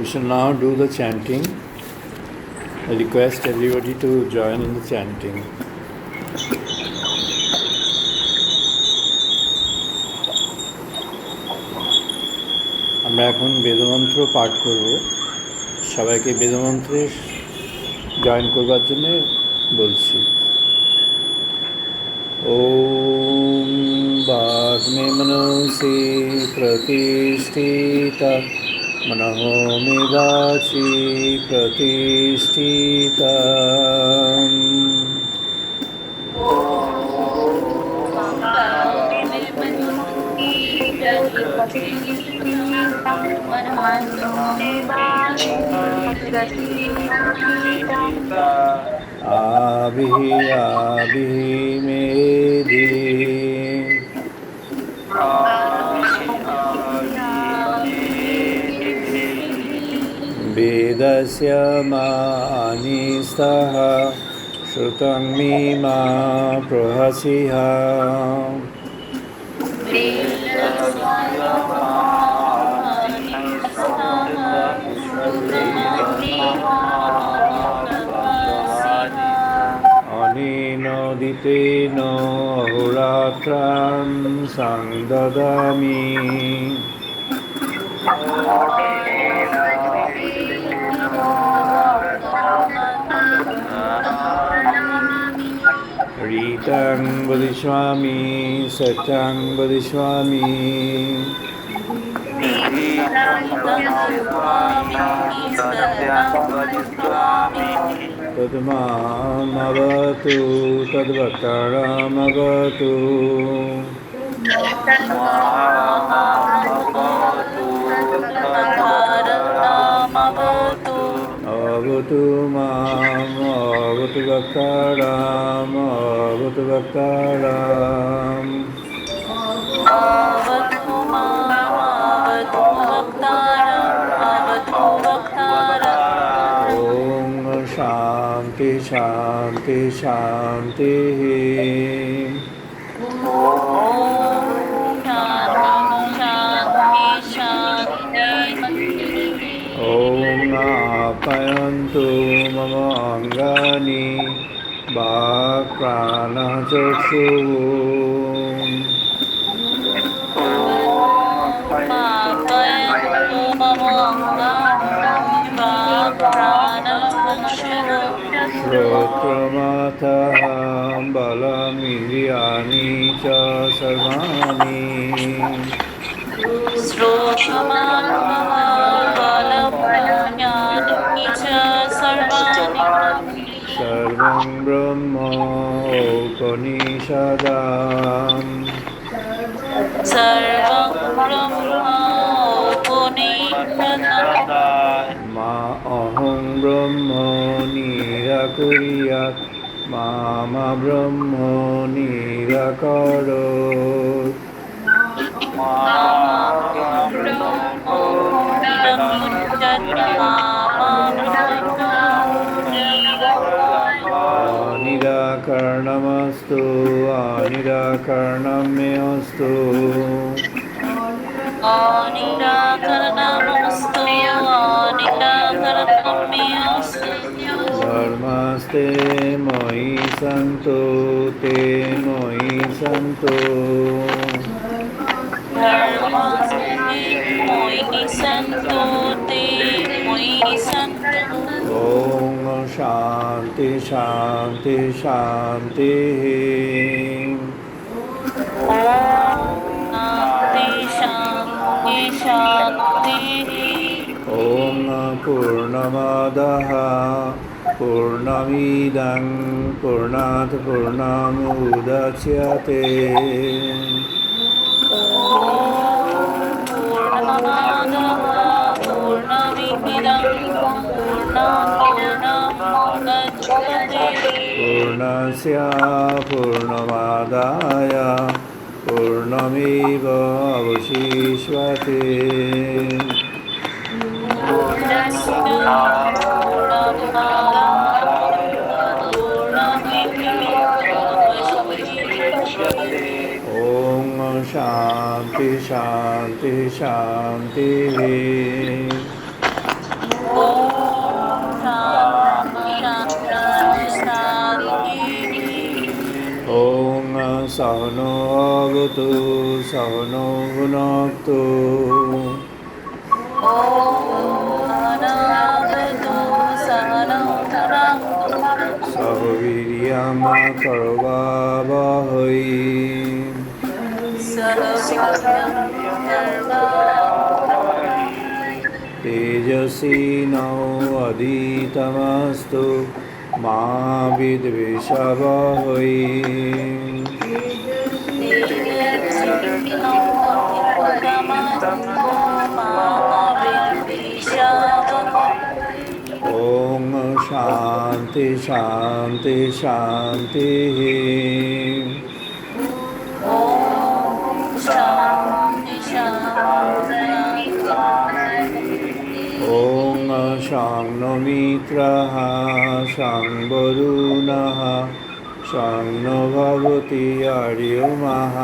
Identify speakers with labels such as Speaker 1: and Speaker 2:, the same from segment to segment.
Speaker 1: We shall now do the chanting. I request everybody to join in the chanting. আমরা এখন বেদমন্ত্র পাঠ করব। সবাইকে বেদমন্ত্রে জয়েন করবার জন্য বলছি। ওম বাগ্মে মনসি প্রতিষ্ঠিতা मनः मे वाचि प्रतिष्ठिता आभि मेधि वेदस्य मानिस्तः श्रुतं मे मा प्रहसिः अनेन दितेन अहोरात्रं संददामि रीतं वदिष्यामि सत्यं वदिष्यामि तद्मामवतु तद्वक्तारमवतु अवतु माम् अवतु वक्तारम् अवतु वक्तारम् ॐ शान्ति शान्ति शान्तिः ॐ आप्यायन्तु मम अङ्गानि वाक्प्राणः चक्षुः श्रोत्रमथः बलमिन्द्रियाणि च सर्वाणि सर्वं ब्रह्म उपनिषदाम् मा अहं ब्रह्म निराकुर्यात् मा ब्रह्म निराकरोत् अनिराकरणमस्तु अनिराकरणं मे अस्तु धर्मस्ते मयि सन्तु ते मयि सन्तु ॐ शान्ति शान्ति शान्तिः ॐ पूर्णमादः पूर्णमिदं पूर्णात् पूर्णमुदच्यते पूर्णस्य पूर्णमादाय पूर्णमेव अवशिष्यते ॐ शान्ति शान्ति शान्तिः सहनो भवतु सहनो भुनक्तु सह वीर्यं करवावहै तेजस्विनावधीतमस्तु मा विद्विषावहै ॐ शान्ति शान्ति शान्तिः ॐ शं नो मित्रः शं वरुणः शं नो भगवती अर्यमः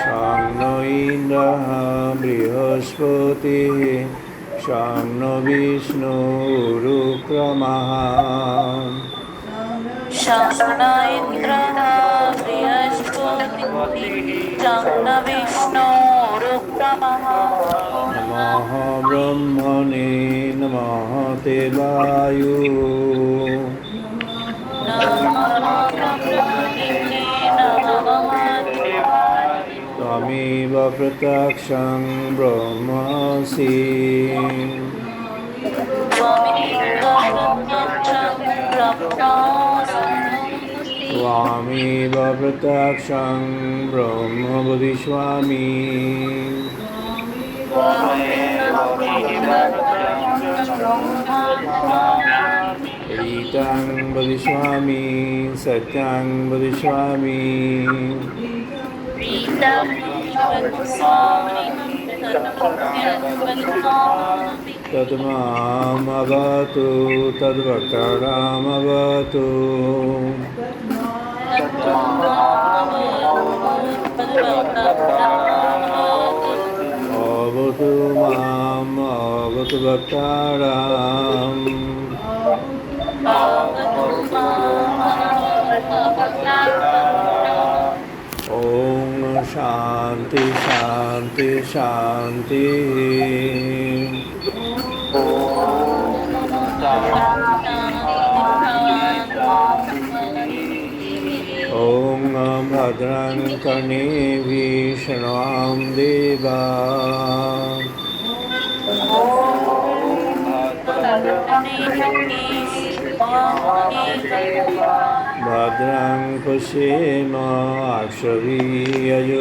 Speaker 1: शं नो इन्द्रः बृहस्पतिः शं नो विष्णुरुक्रमः
Speaker 2: शं नो इन्द्रः बृहस्पतिः शं नो विष्णुरुक्रमः
Speaker 1: नमः ब्रह्मणे नमः देवाय त्वमेव प्रत्यक्षं ब्रह्मासि त्वमेव प्रत्यक्षं ब्रह्म वदिष्यामि ईतं वदिष्यामि सत्यं वदिष्यामि तद्मामवतु तद्वक्तारमवतु अवतु माम् अवतु वक्तारम् ॐ शान्ति शान्ति शान्तिः ॐ भद्रं कर्णेभिः शृण्वाम देवा भद्रं पश्येम अक्षभिर्यजत्राः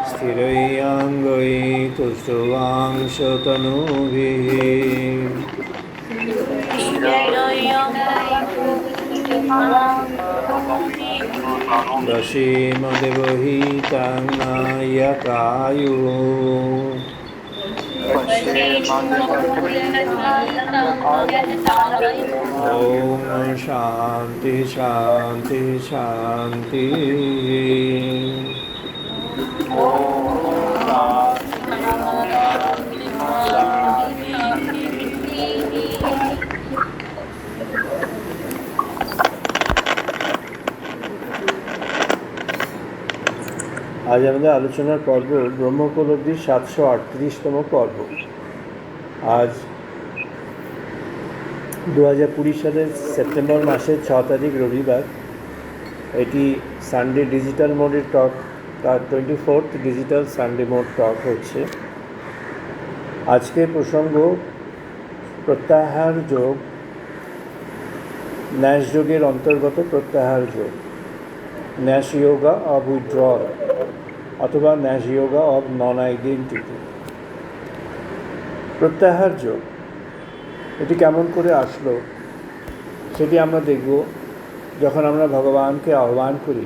Speaker 1: स्थिरैरङ्गैः तुष्टुवांशतनुभिः दशेम देवहितं यतायुः ॐ शान्ति शान्ति शान्तिः আজ আমাদের আলোচনার পর্ব ব্রহ্মোপলব্ধির 738তম পর্ব। আজ 2020 সালের সেপ্টেম্বর মাসের 6 তারিখ রবিবার। এটি সানডে ডিজিটাল মোডের টক, তার 24th ডিজিটাল সানডে মোড টক হচ্ছে। আজকের প্রসঙ্গ প্রত্যাহার যোগ, ন্যাশ যোগের অন্তর্গত প্রত্যাহার যোগ, ন্যাশ যোগা অফ উইথড্রল অথবা Nash yoga of non identity. প্রত্যাহার যোগ এটি কেমন করে আসলো সেটি আমরা দেখব যখন আমরা ভগবানকে আহ্বান করি।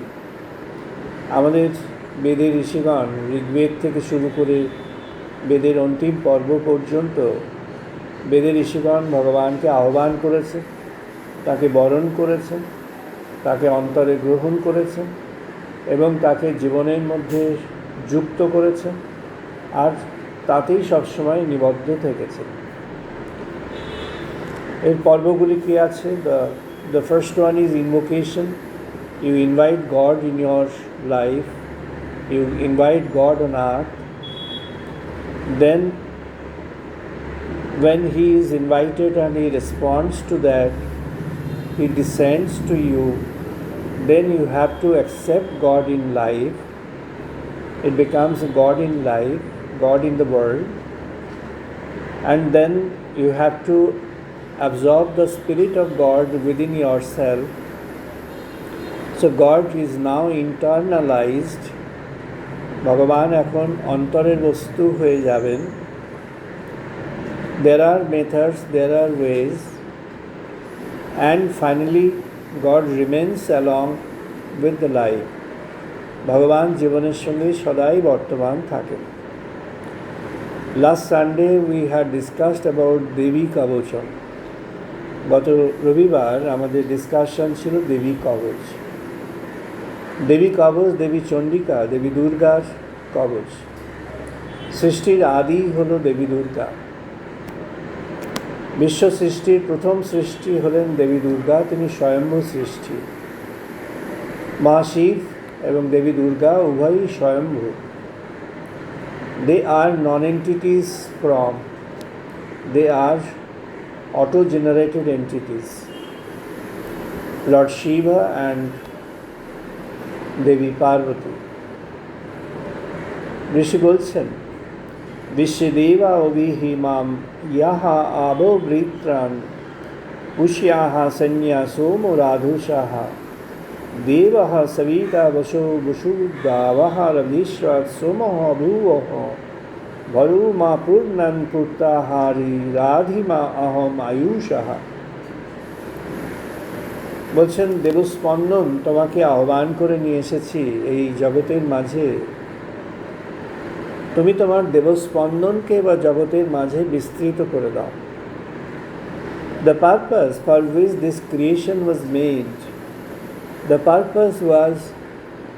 Speaker 1: আমাদের বেদের ঋষিগণ ঋগ্বেদ থেকে শুরু করে বেদের অন্তিম পর্ব পর্যন্ত বেদের ঋষিগণ ভগবানকে আহ্বান করেছে, তাকে বরণ করেছেন, তাকে অন্তরে গ্রহণ করেছেন এবং তাকে জীবনের মধ্যে যুক্ত করেছেন আর তাতেই সবসময় নিবদ্ধ থেকেছেন। এর পর্বগুলি কি আছে? The first one is invocation. You invite God in your life. You invite God on earth. Then when He is invited and He responds to that, He descends to you. Then you have to accept God in life. It becomes God in life, God in the world. And then you have to absorb the Spirit of God within yourself. So God is now internalized. ভগবান এখন অন্তরের বস্তু হয়ে যাবেন। There are methods, there are ways, and finally God remains along with the life. ভগবান জীবনের সঙ্গে সদাই বর্তমান থাকেন। Last Sunday we had discussed about দেবী কবচম। গত রবিবার আমাদের ডিসকাশন ছিল দেবী কবচ। দেবী কবচ, দেবী চণ্ডিকা, দেবী দুর্গার কবচ। সৃষ্টির আদি হলো দেবী দুর্গা। বিশ্ব সৃষ্টির প্রথম সৃষ্টি হলেন দেবী দুর্গা, তিনি স্বয়ম্ভু সৃষ্টি। মহাশিব এবং দেবী দুর্গা উভয়ই স্বয়ম্ভু। They are non entities from, they are auto-generated entities. Lord Shiva and Devi Parvati. ঋষি বলছেন, বিশ্বদেবা অভিহিমাম ইয়াহা আবভৃত্রান পুষ্যাহা সন্ন্যা সোম রাধুষাহা দেবঃ সবিতা বসো বসুদাবহ রবিশ্বাৎ সোমঃ ভুবঃ ভরু মা পূর্ণান পূর্তাহারি রাধিমা অহম আয়ুষাহা। বলছেন, দেবস্পন্দন তোমাকে আহ্বান করে নিয়ে এসেছি এই জগতের মাঝে। তুমি তোমার দেবস্পন্দনকে বা জগতের মাঝে বিস্তৃত করে দাও। The purpose for which this creation was made, the purpose was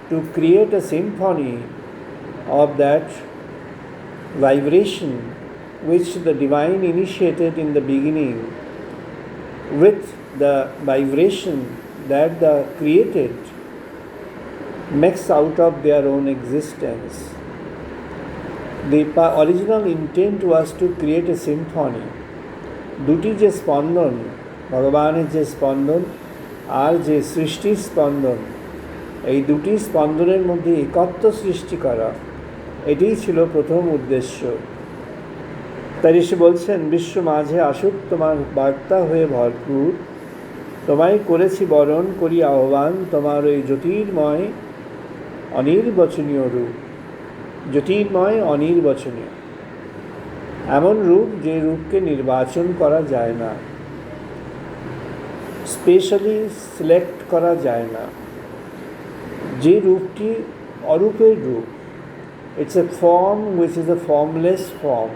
Speaker 1: to create a symphony of that vibration which the divine initiated in the beginning with the vibration that the created makes out of their own existence. The original intent was to create a symphony. দুটি যে স্পন্দন, ভগবানের যে স্পন্দন আর যে সৃষ্টির স্পন্দন, এই দুটি স্পন্দনের মধ্যে একত্ব সৃষ্টি করা, এটিই ছিল প্রথম উদ্দেশ্য। তাই ঋষি বলছেন, বিশ্ব মাঝে আসুক তোমার বার্তা হয়ে ভরপুর, তোমায় করেছি বরণ করি আহ্বান, তোমার ওই জ্যোতির্ময় অনির্বচনীয় রূপ। জ্যোতির্ময় অনির্বচনীয়, এমন রূপ যে রূপকে নির্বাচন করা যায় না, স্পেশালি সিলেক্ট করা যায় না, যে রূপটি অরূপের রূপ। It's a form which is a formless form.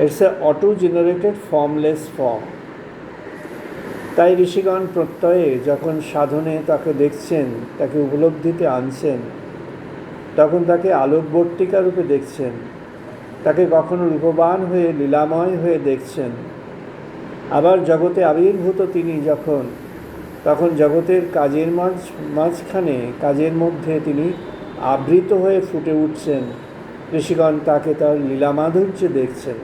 Speaker 1: It's a auto-generated formless form. তাই ঋষিগণ প্রত্যয়ে যখন সাধনে তাকে দেখছেন, তাকে উপলব্ধিতে আনছেন, তখন তাকে আলোকবর্তিকা রূপে দেখছেন, তাকে কখনো রূপবান হয়ে লীলাময় হয়ে দেখছেন। আবার জগতে আবির্ভূত তিনি যখন, তখন জগতের কাজের মাঝখানে, কাজের মধ্যে তিনি আবৃত হয়ে ফুটে উঠছেন। ঋষিগণ তাকে তার লীলামাধুর্যে দেখছেন।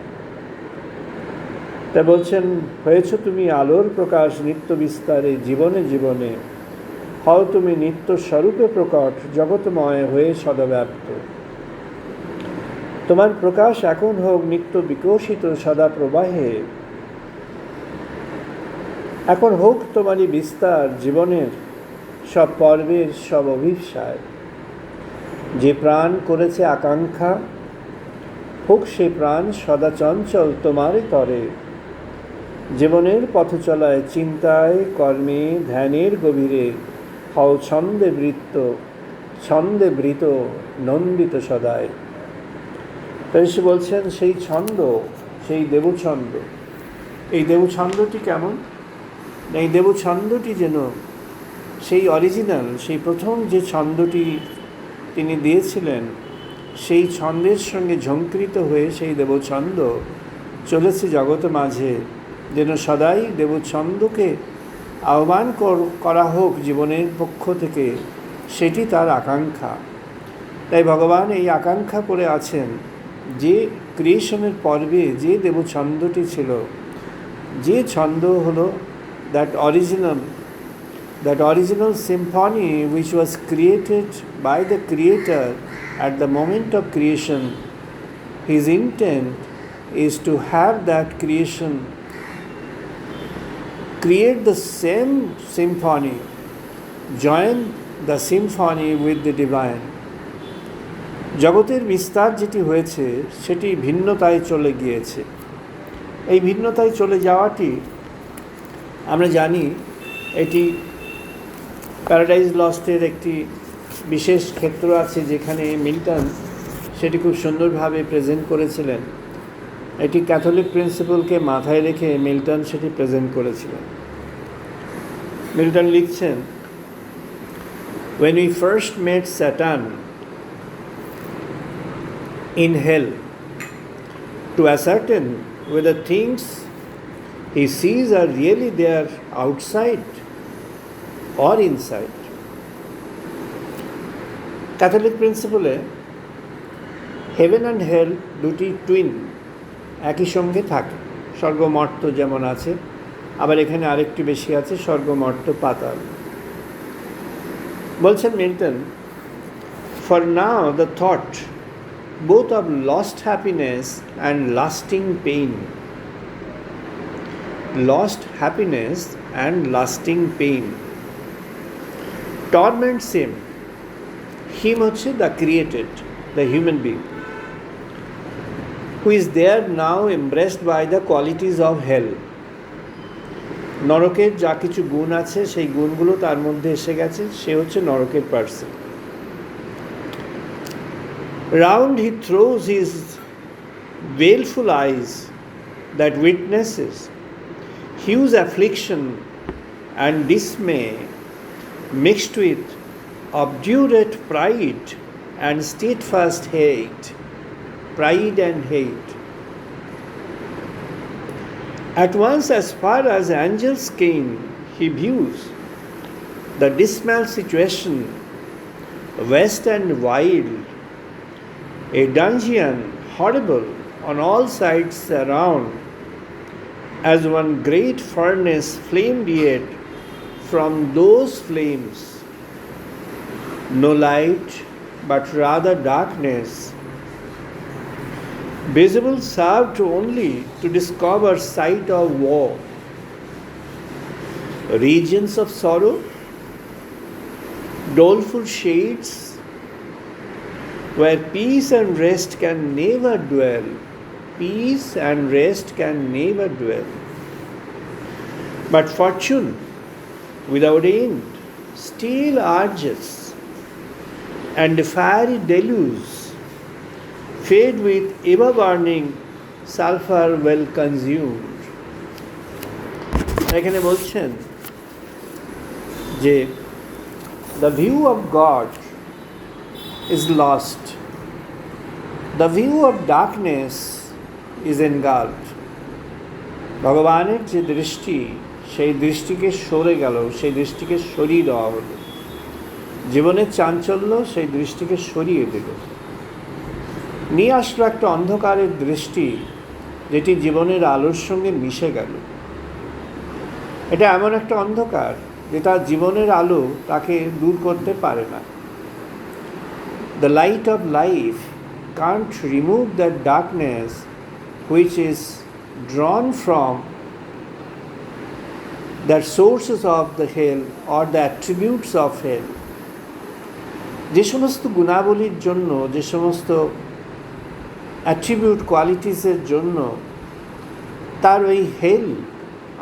Speaker 1: তাই বলছেন, হয়েছ তুমি আলোর প্রকাশ নিত্য বিস্তারে, জীবনে জীবনে হও তুমি নিত্য স্বরূপে প্রকট, জগৎময় হয়ে সদাব্যাপ্ত। তোমার প্রকাশ এখন হোক নিত্য বিকশিত সদা প্রবাহে। এখন হোক তোমারই বিস্তার জীবনের সব পর্বের সব অভিপ্সায়। যে প্রাণ করেছে আকাঙ্ক্ষা, হোক সে প্রাণ সদা চঞ্চল তোমারই তরে। জীবনের পথ চলায় চিন্তায় কর্মে ধ্যানের গভীরে হও ছন্দে বৃত্ত, ছন্দে বৃত নন্দিত সদায়। ঋষি বলছেন, সেই ছন্দ, সেই দেবছন্দ। এই দেবছন্দটি কেমন? এই দেব ছন্দটি যেন সেই অরিজিনাল, সেই প্রথম যে ছন্দটি তিনি দিয়েছিলেন, সেই ছন্দের সঙ্গে ঝঙ্কৃত হয়ে সেই দেবছন্দ চলেছে জগৎ মাঝে, যেন সদাই দেবছন্দকে আহ্বান করা হোক জীবনের পক্ষ থেকে, সেটি তার আকাঙ্ক্ষা। তাই ভগবান এই আকাঙ্ক্ষা করে আছেন যে ক্রিয়েশনের পর্বে যে দেবছন্দটি ছিল, যে ছন্দ হলো that original symphony which was created by the creator at the moment of creation. His intent is to have that creation create the same symphony, join the symphony with the divine. জগতের বিস্তার যেটি হয়েছে সেটি ভিন্নতায় চলে গিয়েছে। এই ভিন্নতায় চলে যাওয়াটি আমরা জানি, এটি প্যারাডাইজ লস্টের একটি বিশেষ ক্ষেত্র আছে যেখানে মিল্টন সেটি খুব সুন্দরভাবে প্রেজেন্ট করেছিলেন। এটি ক্যাথলিক প্রিন্সিপালকে মাথায় রেখে মিল্টন সেটি প্রেজেন্ট করেছিলেন। মিল্টন লিখছেন, when we first met Satan in hell to ascertain whether things he sees are really there outside or inside. Catholic প্রিন্সিপালে হেভেন অ্যান্ড হেল দুটি টুইন একই সঙ্গে থাকে। স্বর্গ মর্ত যেমন আছে, আবার এখানে আরেকটি বেশি আছে, স্বর্গ মর্ত পাতাল। বলছেন Milton, for now the thought both of lost happiness and lasting pain. Lost happiness and lasting pain torments him. Him হচ্ছে the created, the human being, who is there now embraced by the qualities of hell. নরকের যা কিছু গুণ আছে সেই গুণগুলো তার মধ্যে এসে গেছে, সে হচ্ছে নরকের person. Round he throws his baleful eyes that witnesses huge affliction and dismay mixed with obdurate pride and steadfast hate. Pride and hate. At once, as far as angels can, he views the dismal situation, vast and wild, a dungeon horrible on all sides around, as one great furnace flamed yet from those flames no light but rather darkness, visible served only to discover sight of woe, regions of sorrow, doleful shades, where peace and rest can never dwell. Peace and rest can never dwell. But fortune, without end, still urges, and the fiery deluge, fed with ever-burning sulfur well consumed. এখানে বলছেন যে the view of God is lost. The view of darkness is engulfed. ভগবানের যে দৃষ্টি, সেই দৃষ্টিকে সরে গেল, সেই দৃষ্টিকে সরিয়ে দেওয়া হলো। জীবনের চাঞ্চল্য সেই দৃষ্টিকে সরিয়ে দিল, নিয়ে আসলো একটা অন্ধকারের দৃষ্টি, যেটি জীবনের আলোর সঙ্গে মিশে গেল। এটা এমন একটা অন্ধকার যেটা জীবনের আলো তাকে দূর করতে পারে না। The light of life can't remove that darkness which is drawn from the sources of the hell or the attributes of hell. যে সমস্ত গুণাবলীর জন্য, যে সমস্ত অ্যাট্রিবিউট কোয়ালিটিসের জন্য তার ওই হেল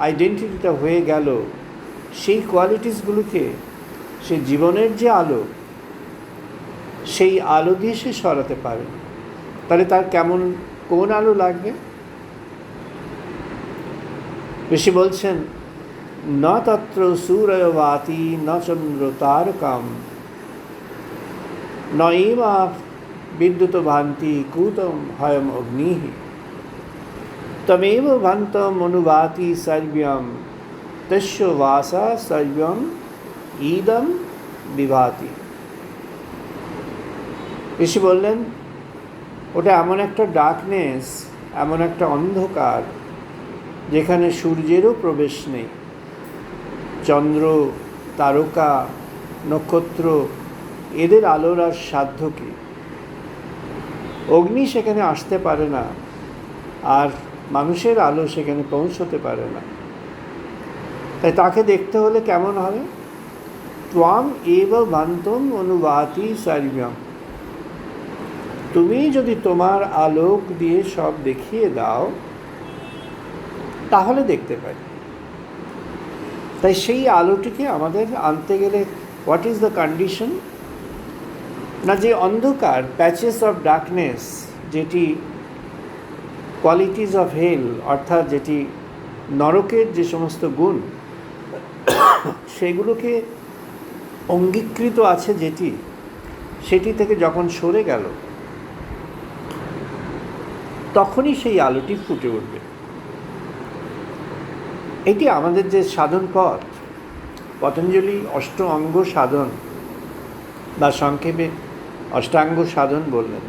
Speaker 1: আইডেন্টিটিটা হয়ে গেল, সেই কোয়ালিটিসগুলোকে সে জীবনের যে আলো, সেই আলো দিয়ে সে সরাতে পারে। তাহলে তার কোন আলো লাগবে? ঋষি বলছেন, न तत्र सूर्यो भाति न चंद्रो तारकम न एव विद्युत भान्ति कूतम हयम अग्नि तमेव भान्तम अनुभाति सर्व्यम तस्य वासा सर्व्यम ईदम विभाति। ঋষি বললেন ওটা এমন একটা ডার্কনেস, এমন একটা অন্ধকার যেখানে সূর্যেরও প্রবেশ নেই, চন্দ্র তারকা নক্ষত্র এদের আলোর আর সাধ্য কি, অগ্নি সেখানে আসতে পারে না, আর মানুষের আলো সেখানে পৌঁছতে পারে না। তাই তাকে দেখতে হলে কেমন হবে? ত্বাম এব ভান্তম অনুভাতি সার্ব্যম, তুমি যদি তোমার আলোক দিয়ে সব দেখিয়ে দাও তাহলে দেখতে পাই। তাই সেই আলোটিকে আমাদের আনতে গেলে হোয়াট ইজ দ্য কন্ডিশন? না, যে অন্ধকার প্যাচেস অফ ডার্কনেস, যেটি কোয়ালিটিজ অফ হেল, অর্থাৎ যেটি নরকের যে সমস্ত গুণ সেগুলোকে অঙ্গীকৃত আছে যেটি, সেটি থেকে যখন সরে গেল তখনই সেই আলোটি ফুটে উঠবে। এটি আমাদের যে সাধন পথ, পতঞ্জলি অষ্ট অঙ্গ সাধন বা সংক্ষেপে অষ্টাঙ্গ সাধন বললেন।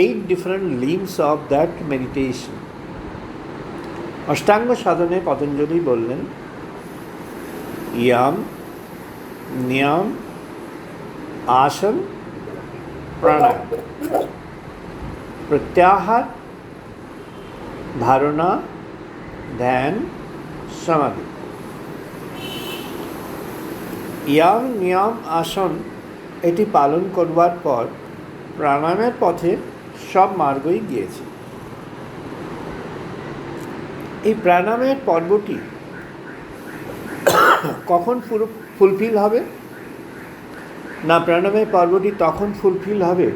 Speaker 1: 8 different limbs of that meditation. অষ্টাঙ্গ সাধনে পতঞ্জলি বললেন ইয়াম নিয়ম আসন প্রাণায়াম, প্রত্যাহার ধারণা ধ্যান সমাধি। ইয়াম নিয়ম আসন এটি পালন করবার পর প্রাণায়ামের পথে সব মার্গই গিয়েছে। এই প্রাণায়ামের পর্বটি কখন ফুলফিল হবে? না, প্রাণায়ামের পর্বটি তখন ফুলফিল হবে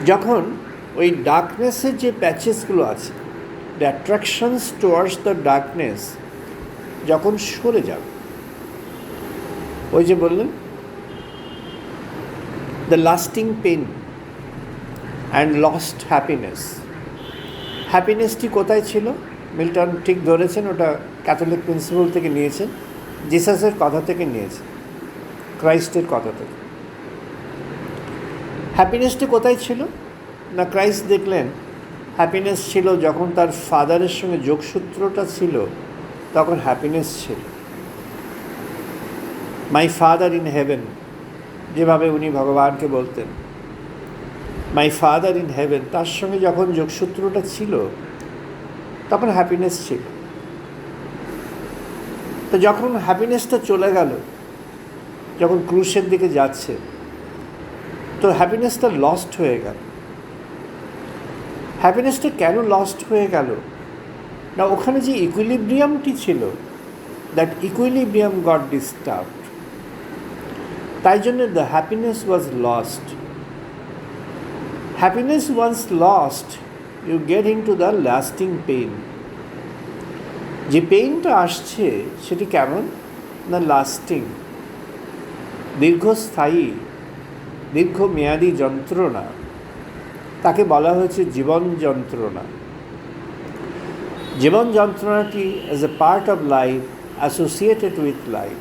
Speaker 1: যখন ওই ডার্কনেসের যে প্যাচেসগুলো আছে, the attractions towards the darkness যখন সরে যাবে। ওই যে বললেন the lasting pain and lost happiness. হ্যাপিনেসটি কোথায় ছিল? মিল্টন ঠিক ধরেছেন, ওটা ক্যাথলিক প্রিন্সিপাল থেকে নিয়েছেন, জিসাসের কথা থেকে নিয়েছেন, ক্রাইস্টের কথা থেকে। হ্যাপিনেসটি কোথায় ছিল? না, ক্রাইস্ট দেখলেন হ্যাপিনেস ছিল যখন তার ফাদারের সঙ্গে যোগসূত্রটা ছিল, তখন হ্যাপিনেস ছিল। মাই ফাদার ইন হেভেন, যেভাবে উনি ভগবানকে বলতেন মাই ফাদার ইন হেভেন, তার সঙ্গে যখন যোগসূত্রটা ছিল তখন হ্যাপিনেস ছিল। তো যখন হ্যাপিনেসটা চলে গেল, যখন ক্রুশের দিকে যাচ্ছে, তো হ্যাপিনেসটা লস্ট হয়ে গেল। হ্যাপিনেসটা কেন লস্ট হয়ে গেল? না, ওখানে যে ইকুইলিব্রিয়ামটি ছিল, দ্যাট ইকুইলিব্রিয়াম গট ডিস্টার্বড। তাই জন্য the happiness was lost. Happiness once lost, you get into the lasting pain. যে পেইনটা আসছে সেটি কেমন? না, লাস্টিং, দীর্ঘস্থায়ী, দীর্ঘমেয়াদী যন্ত্রণা। তাকে বলা হয়েছে জীবন যন্ত্রণা। জীবন যন্ত্রণাটি as a part of life, associated with life.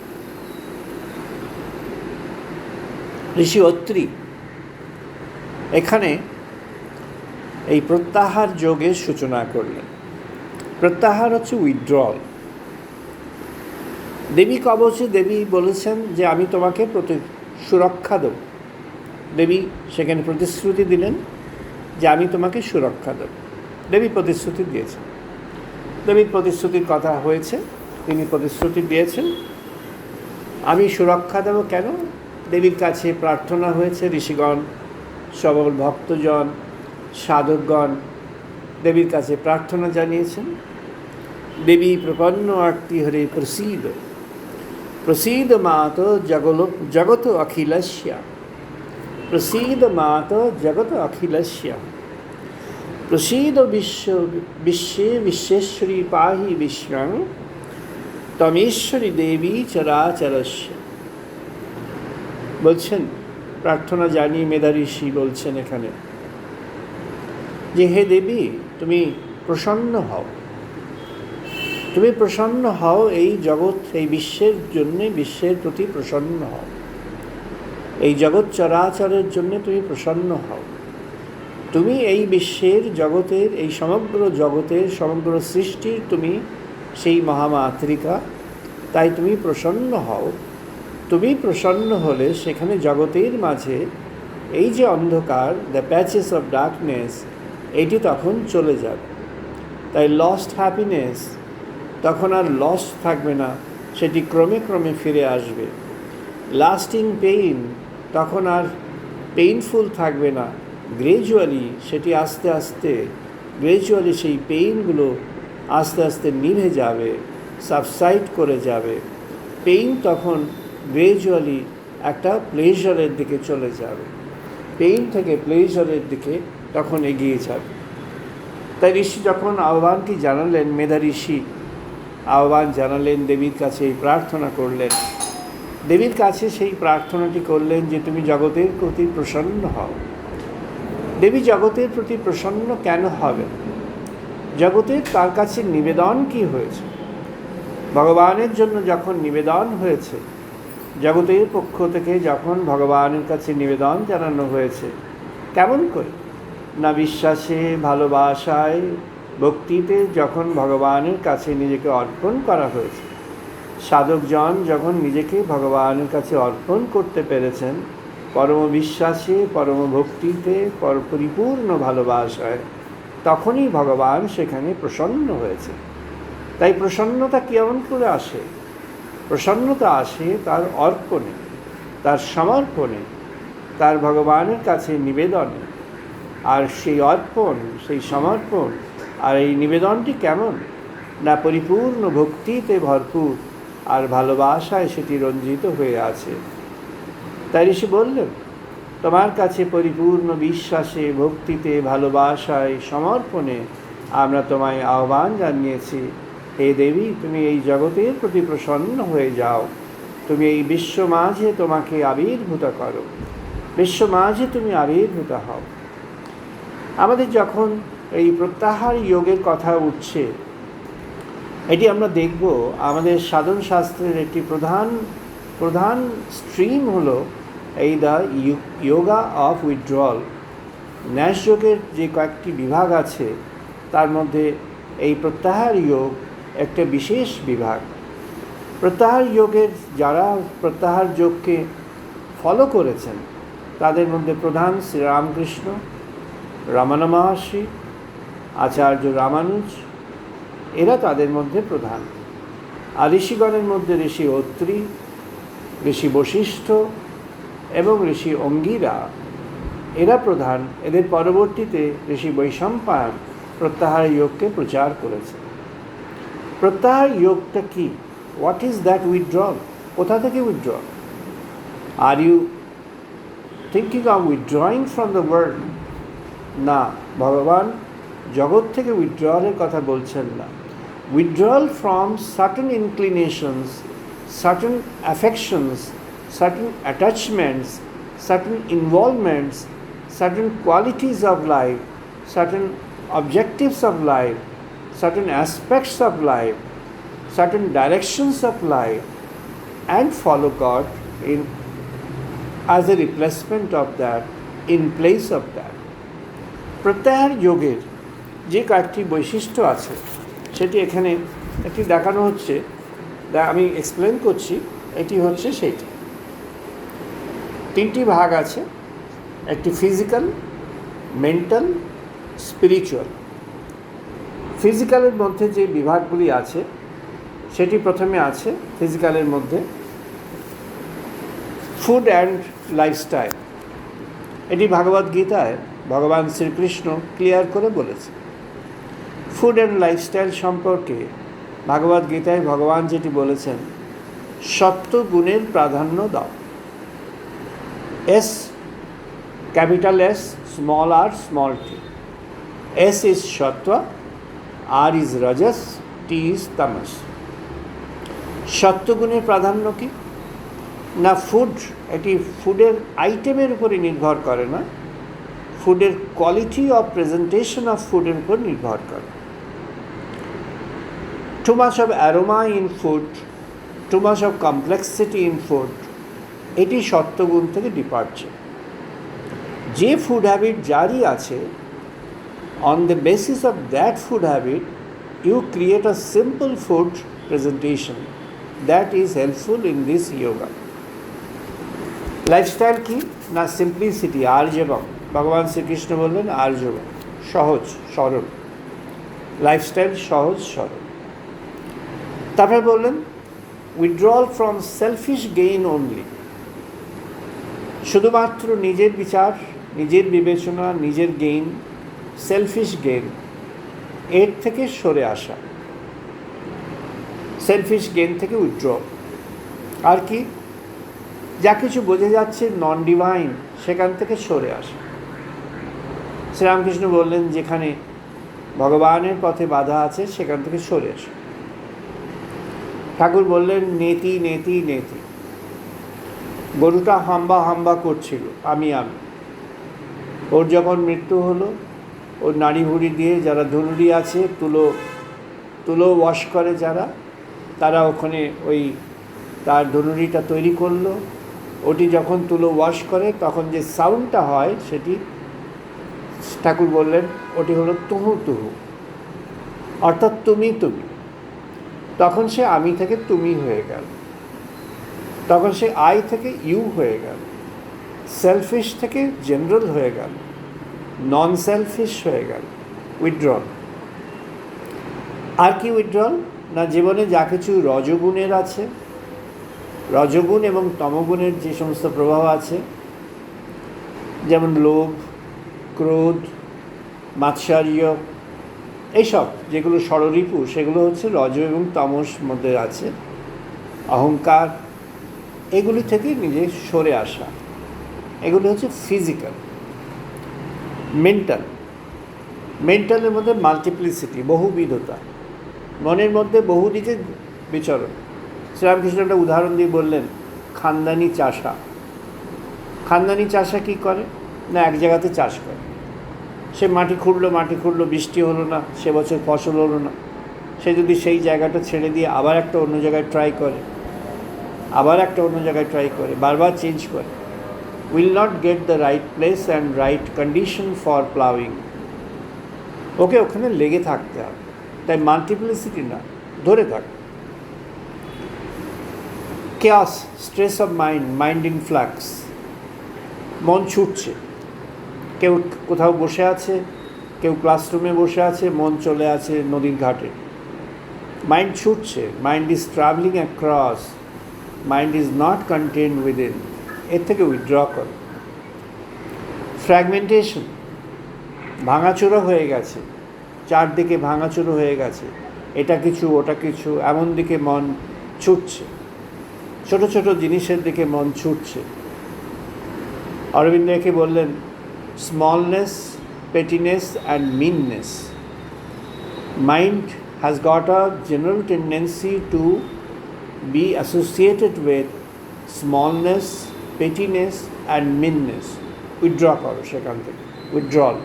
Speaker 1: ঋষি অত্রি এখানে এই প্রত্যাহার যোগের সূচনা করলেন। প্রত্যাহার হচ্ছে উইথড্রল। দেবী কবচে দেবী বলেছেন যে আমি তোমাকে সুরক্ষা দেব। দেবী সেখানে প্রতিশ্রুতি দিলেন যে আমি তোমাকে সুরক্ষা দেব। দেবী প্রতিশ্রুতি দিয়েছেন। দেবীর প্রতিশ্রুতির কথা হয়েছে, তিনি প্রতিশ্রুতি দিয়েছেন আমি সুরক্ষা দেব। কেন? দেবীর কাছে প্রার্থনা হয়েছে, ঋষিগণ, সবল ভক্তজন, সাধকগণ দেবীর কাছে প্রার্থনা জানিয়েছেন। দেবী প্রপন্ন আর্তি হরে প্রসীদ, প্রসীদ মাত জগত অখিলস্য, প্রসীদ মাত জগত অখিলস্য। প্রসীদ বিশ্বে বিশ্বেশ্বরী পাহি বিশ্বং তমেশ্বরী দেবী চরাচরস্য। বলছেন, প্রার্থনা জানিয়ে মেধা ঋষি বলছেন এখানে যে হে দেবী, তুমি প্রসন্ন হও, তুমি প্রসন্ন হও, এই জগৎ, এই বিশ্বের জন্যে, বিশ্বের প্রতি প্রসন্ন হও, এই জগৎ চরাচরের জন্যে তুমি প্রসন্ন হও। তুমি এই বিশ্বের জগতের, এই সমগ্র জগতের, সমগ্র সৃষ্টির তুমি সেই মহামাতৃকা, তাই তুমি প্রসন্ন হও। তুমি প্রসন্ন হলে সেখানে জগতের মাঝে এই যে অন্ধকার, দ্য প্যাচেস অফ ডার্কনেস, এটি তখন চলে যাবে। তাই লস্ট হ্যাপিনেস তখন আর লস্ট থাকবে না, সেটি ক্রমে ক্রমে ফিরে আসবে। লাস্টিং পেইন তখন আর পেইনফুল থাকবে না, গ্রেজুয়ালি সেটি আস্তে আস্তে, গ্রেজুয়ালি সেই পেইনগুলো আস্তে আস্তে নিভে যাবে, সাবসাইড করে যাবে। পেইন তখন গ্রেজুয়ালি একটা প্লেজারের দিকে চলে যাবে, পেইন থেকে প্লেজারের দিকে তখন এগিয়ে যাবে। তাই ঋষি যখন আহ্বানটি জানালেন, মেধা ঋষি আহ্বান জানালেন, দেবীর কাছে এই প্রার্থনা করলেন, দেবীর কাছে সেই প্রার্থনাটি করলেন যে তুমি জগতের প্রতি প্রসন্ন হও। দেবী জগতের প্রতি প্রসন্ন কেন হবে? জগতের তার কাছে নিবেদন কি হয়েছে? ভগবানের জন্য যখন নিবেদন হয়েছে, জগতের পক্ষ থেকে যখন ভগবানের কাছে নিবেদন জানানো হয়েছে, কেমন করে না বিশ্বাসে, ভালোবাসায়, ভক্তিতে যখন ভগবানের কাছে নিজেকে অর্পণ করা হয়েছে, সাধকজন যখন নিজেকে ভগবানের কাছে অর্পণ করতে পেরেছেন, পরম বিশ্বাসে, পরম ভক্তিতে, পরিপূর্ণ ভালোবাসায়, তখনই ভগবান সেখানে প্রসন্ন হয়েছে। তাই প্রসন্নতা কেমন করে আসে? প্রসন্নতা আসে তার অর্পণে, তার সমর্পণে, তার ভগবানের কাছে নিবেদনে। আর সেই অর্পণ, সেই সমর্পণ আর এই নিবেদনটি কেমন না পরিপূর্ণ ভক্তিতে ভরপুর আর ভালোবাসায় সেটি রঞ্জিত হয়ে আছে। তাই ঋষি বললেন, তোমার কাছে পরিপূর্ণ বিশ্বাসে, ভক্তিতে, ভালোবাসায়, সমর্পণে আমরা তোমায় আহ্বান জানিয়েছি। হে দেবী, তুমি এই জগতের প্রতি প্রসন্ন হয়ে যাও, তুমি এই বিশ্ব মাঝে তোমাকে আবির্ভূত করো, বিশ্ব মাঝে তুমি আবির্ভূত হও। আমাদের যখন এই প্রত্যাহার যোগের কথা উঠছে, এটি আমরা দেখব আমাদের সাধন শাস্ত্রের একটি প্রধান স্ট্রিম হলো এই দ্য যোগা অফ উইথড্রল। ন্যাস যোগের যে কয়েকটি বিভাগ আছে তার মধ্যে এই প্রত্যাহার যোগ একটা বিশেষ বিভাগ। প্রত্যাহার যোগের যারা প্রত্যাহার যোগকে ফলো করেছেন তাদের মধ্যে প্রধান শ্রীরামকৃষ্ণ, রমণ মহর্ষি, আচার্য রামানুজ, এরা তাদের মধ্যে প্রধান। আর ঋষিগণের মধ্যে ঋষি অত্রি, ঋষি বশিষ্ঠ এবং ঋষি অঙ্গিরা, এরা প্রধান। এদের পরবর্তীতে ঋষি বৈশম্পায়ন প্রত্যাহার যোগকে প্রচার করেছে। প্রত্যাহার যোগটা কি? What is that withdrawal? কোথা থেকে withdrawal? Are you thinking of withdrawing from the world? না, ভগবান জগৎ থেকে উইথড্রলের কথা বলছেন না। Withdrawal from certain inclinations, certain affections, certain attachments, certain involvements, certain qualities of life, certain objectives of life, certain aspects of life, certain directions of life, and follow God in as a replacement of that, in place of that. প্রত্যাহার যোগের যে কয়েকটি বৈশিষ্ট্য আছে সেটি এখানে একটি দেখানো হচ্ছে, আমি এক্সপ্লেন করছি। এটি হচ্ছে সেইটি। তিনটি ভাগ আছে, একটি ফিজিক্যাল, মেন্টাল, স্পিরিচুয়াল। ফিজিক্যালের মধ্যে যে বিভাগগুলি আছে সেটি প্রথমে আছে ফিজিক্যালের মধ্যে ফুড অ্যান্ড লাইফস্টাইল। এটি ভগবদ্গীতায় ভগবান শ্রীকৃষ্ণ ক্লিয়ার করে বলেছে। ফুড অ্যান্ড লাইফস্টাইল সম্পর্কে ভগবদ্গীতায় ভগবান যেটি বলেছেন, সত্য গুণের প্রাধান্য দাও। S, capital S, small R, small T. S is Sattva, R is Rajas, T is Tamas. সত্যগুণের প্রাধান্য কি না? ফুড, এটি ফুডের আইটেমের উপরে নির্ভর করে না, ফুডের কোয়ালিটি অফ প্রেজেন্টেশন অফ ফুডের উপর নির্ভর করে। Too much of aroma in food, too much of complexity in food, এটি সত্যগুণ থেকে ডিপার্চার। যে ফুড হ্যাবিট জারি আছে, on the basis of that food habit you create a simple food presentation that is helpful in this yoga. Lifestyle কি না? Simplicity, আর্জবম। ভগবান শ্রীকৃষ্ণ বললেন আর্জবম, সহজ সরল লাইফস্টাইল, সহজ সরল। তারপরে বললেন withdrawal from selfish gain only, শুধুমাত্র নিজের বিচার, নিজের বিবেচনা, নিজের গেইন, সেলফিশ গেইন, এর থেকে সরে আসা, সেলফিশ গেইন থেকে উইথড্র। আর কি? যা কিছু বোঝা যাচ্ছে নন ডিভাইন, সেখান থেকে সরে আসা। শ্রীরামকৃষ্ণ বললেন যেখানে ভগবানের পথে বাধা আছে সেখান থেকে সরে আসা। ঠাকুর বললেন নেতি নেতি নেতি, গরুটা হাম্বা হাম্বা করছিল আমি। ওর যখন মৃত্যু হলো, ওর নাড়ি ভুড়ি দিয়ে যারা ধনুরি আছে, তুলো ওয়াশ করে যারা, তারা ওখানে ওই তার ধনুরিটা তৈরি করলো। ওটি যখন তুলো ওয়াশ করে তখন যে সাউন্ডটা হয় সেটি ঠাকুর বললেন ওটি হলো তুহু তুহু, অর্থাৎ তুমি তুমি। তখন সে আমি থেকে তুমি হয়ে গেল, তখন সে আই থেকে ইউ হয়ে গেল, সেলফিশ থেকে জেনারেল হয়ে গেল, নন সেলফিশ হয়ে গেল, উইথড্রল। আর কি উইথড্রল না? জীবনে যা কিছু রজগুণের আছে, রজগুণ এবং তমগুণের যে সমস্ত প্রভাব আছে, যেমন লোভ, ক্রোধ, মাৎসর্য, এইসব যেগুলো ষড়রিপু, সেগুলো হচ্ছে রজ এবং তমস মধ্যে আছে। অহংকার, এগুলি থেকে নিজে সরে আসা, এগুলি হচ্ছে ফিজিক্যাল। মেন্টালের মধ্যে মাল্টিপ্লিসিটি, বহুবিধতা, মনের মধ্যে বহুদিকে বিচরণ। শ্রীরামকৃষ্ণ একটা উদাহরণ দিয়ে বললেন খানদানি চাষা। খানদানি চাষা কী করে না? এক জায়গাতে চাষ করে, সে মাটি খুঁড়লো, বৃষ্টি হলো না, সে বছর ফসল হলো না। সে যদি সেই জায়গাটা ছেড়ে দিয়ে আবার একটা অন্য জায়গায় ট্রাই করে, বারবার চেঞ্জ করে, will not get the right place and right condition for plowing. ওকে ওখানে লেগে থাকতে হবে। তাই মাল্টিপ্লিসিটি না, ধরে থাক। chaos, stress of mind in flux, মন ছুটছে। কেউ কোথাও বসে আছে, কেউ ক্লাসরুমে বসে আছে, মন চলে আছে নদীর ঘাটে। মাইন্ড ছুটছে, mind is travelling across, mind is not content within, এর থেকে উইথড্র করে। ফ্র্যাগমেন্টেশন, ভাঙাচোরা হয়ে গেছে, চারদিকে ভাঙাচোরা হয়ে গেছে, এটা কিছু ওটা কিছু, এমন দিকে মন ছুটছে, ছোট ছোট জিনিসের দিকে মন ছুটছে। অরবিন্দ একে বললেন smallness, pettiness and meanness. Mind has got a general tendency to be associated with smallness, pettiness and meanness. Withdraw করো সেখান থেকে, withdrawal।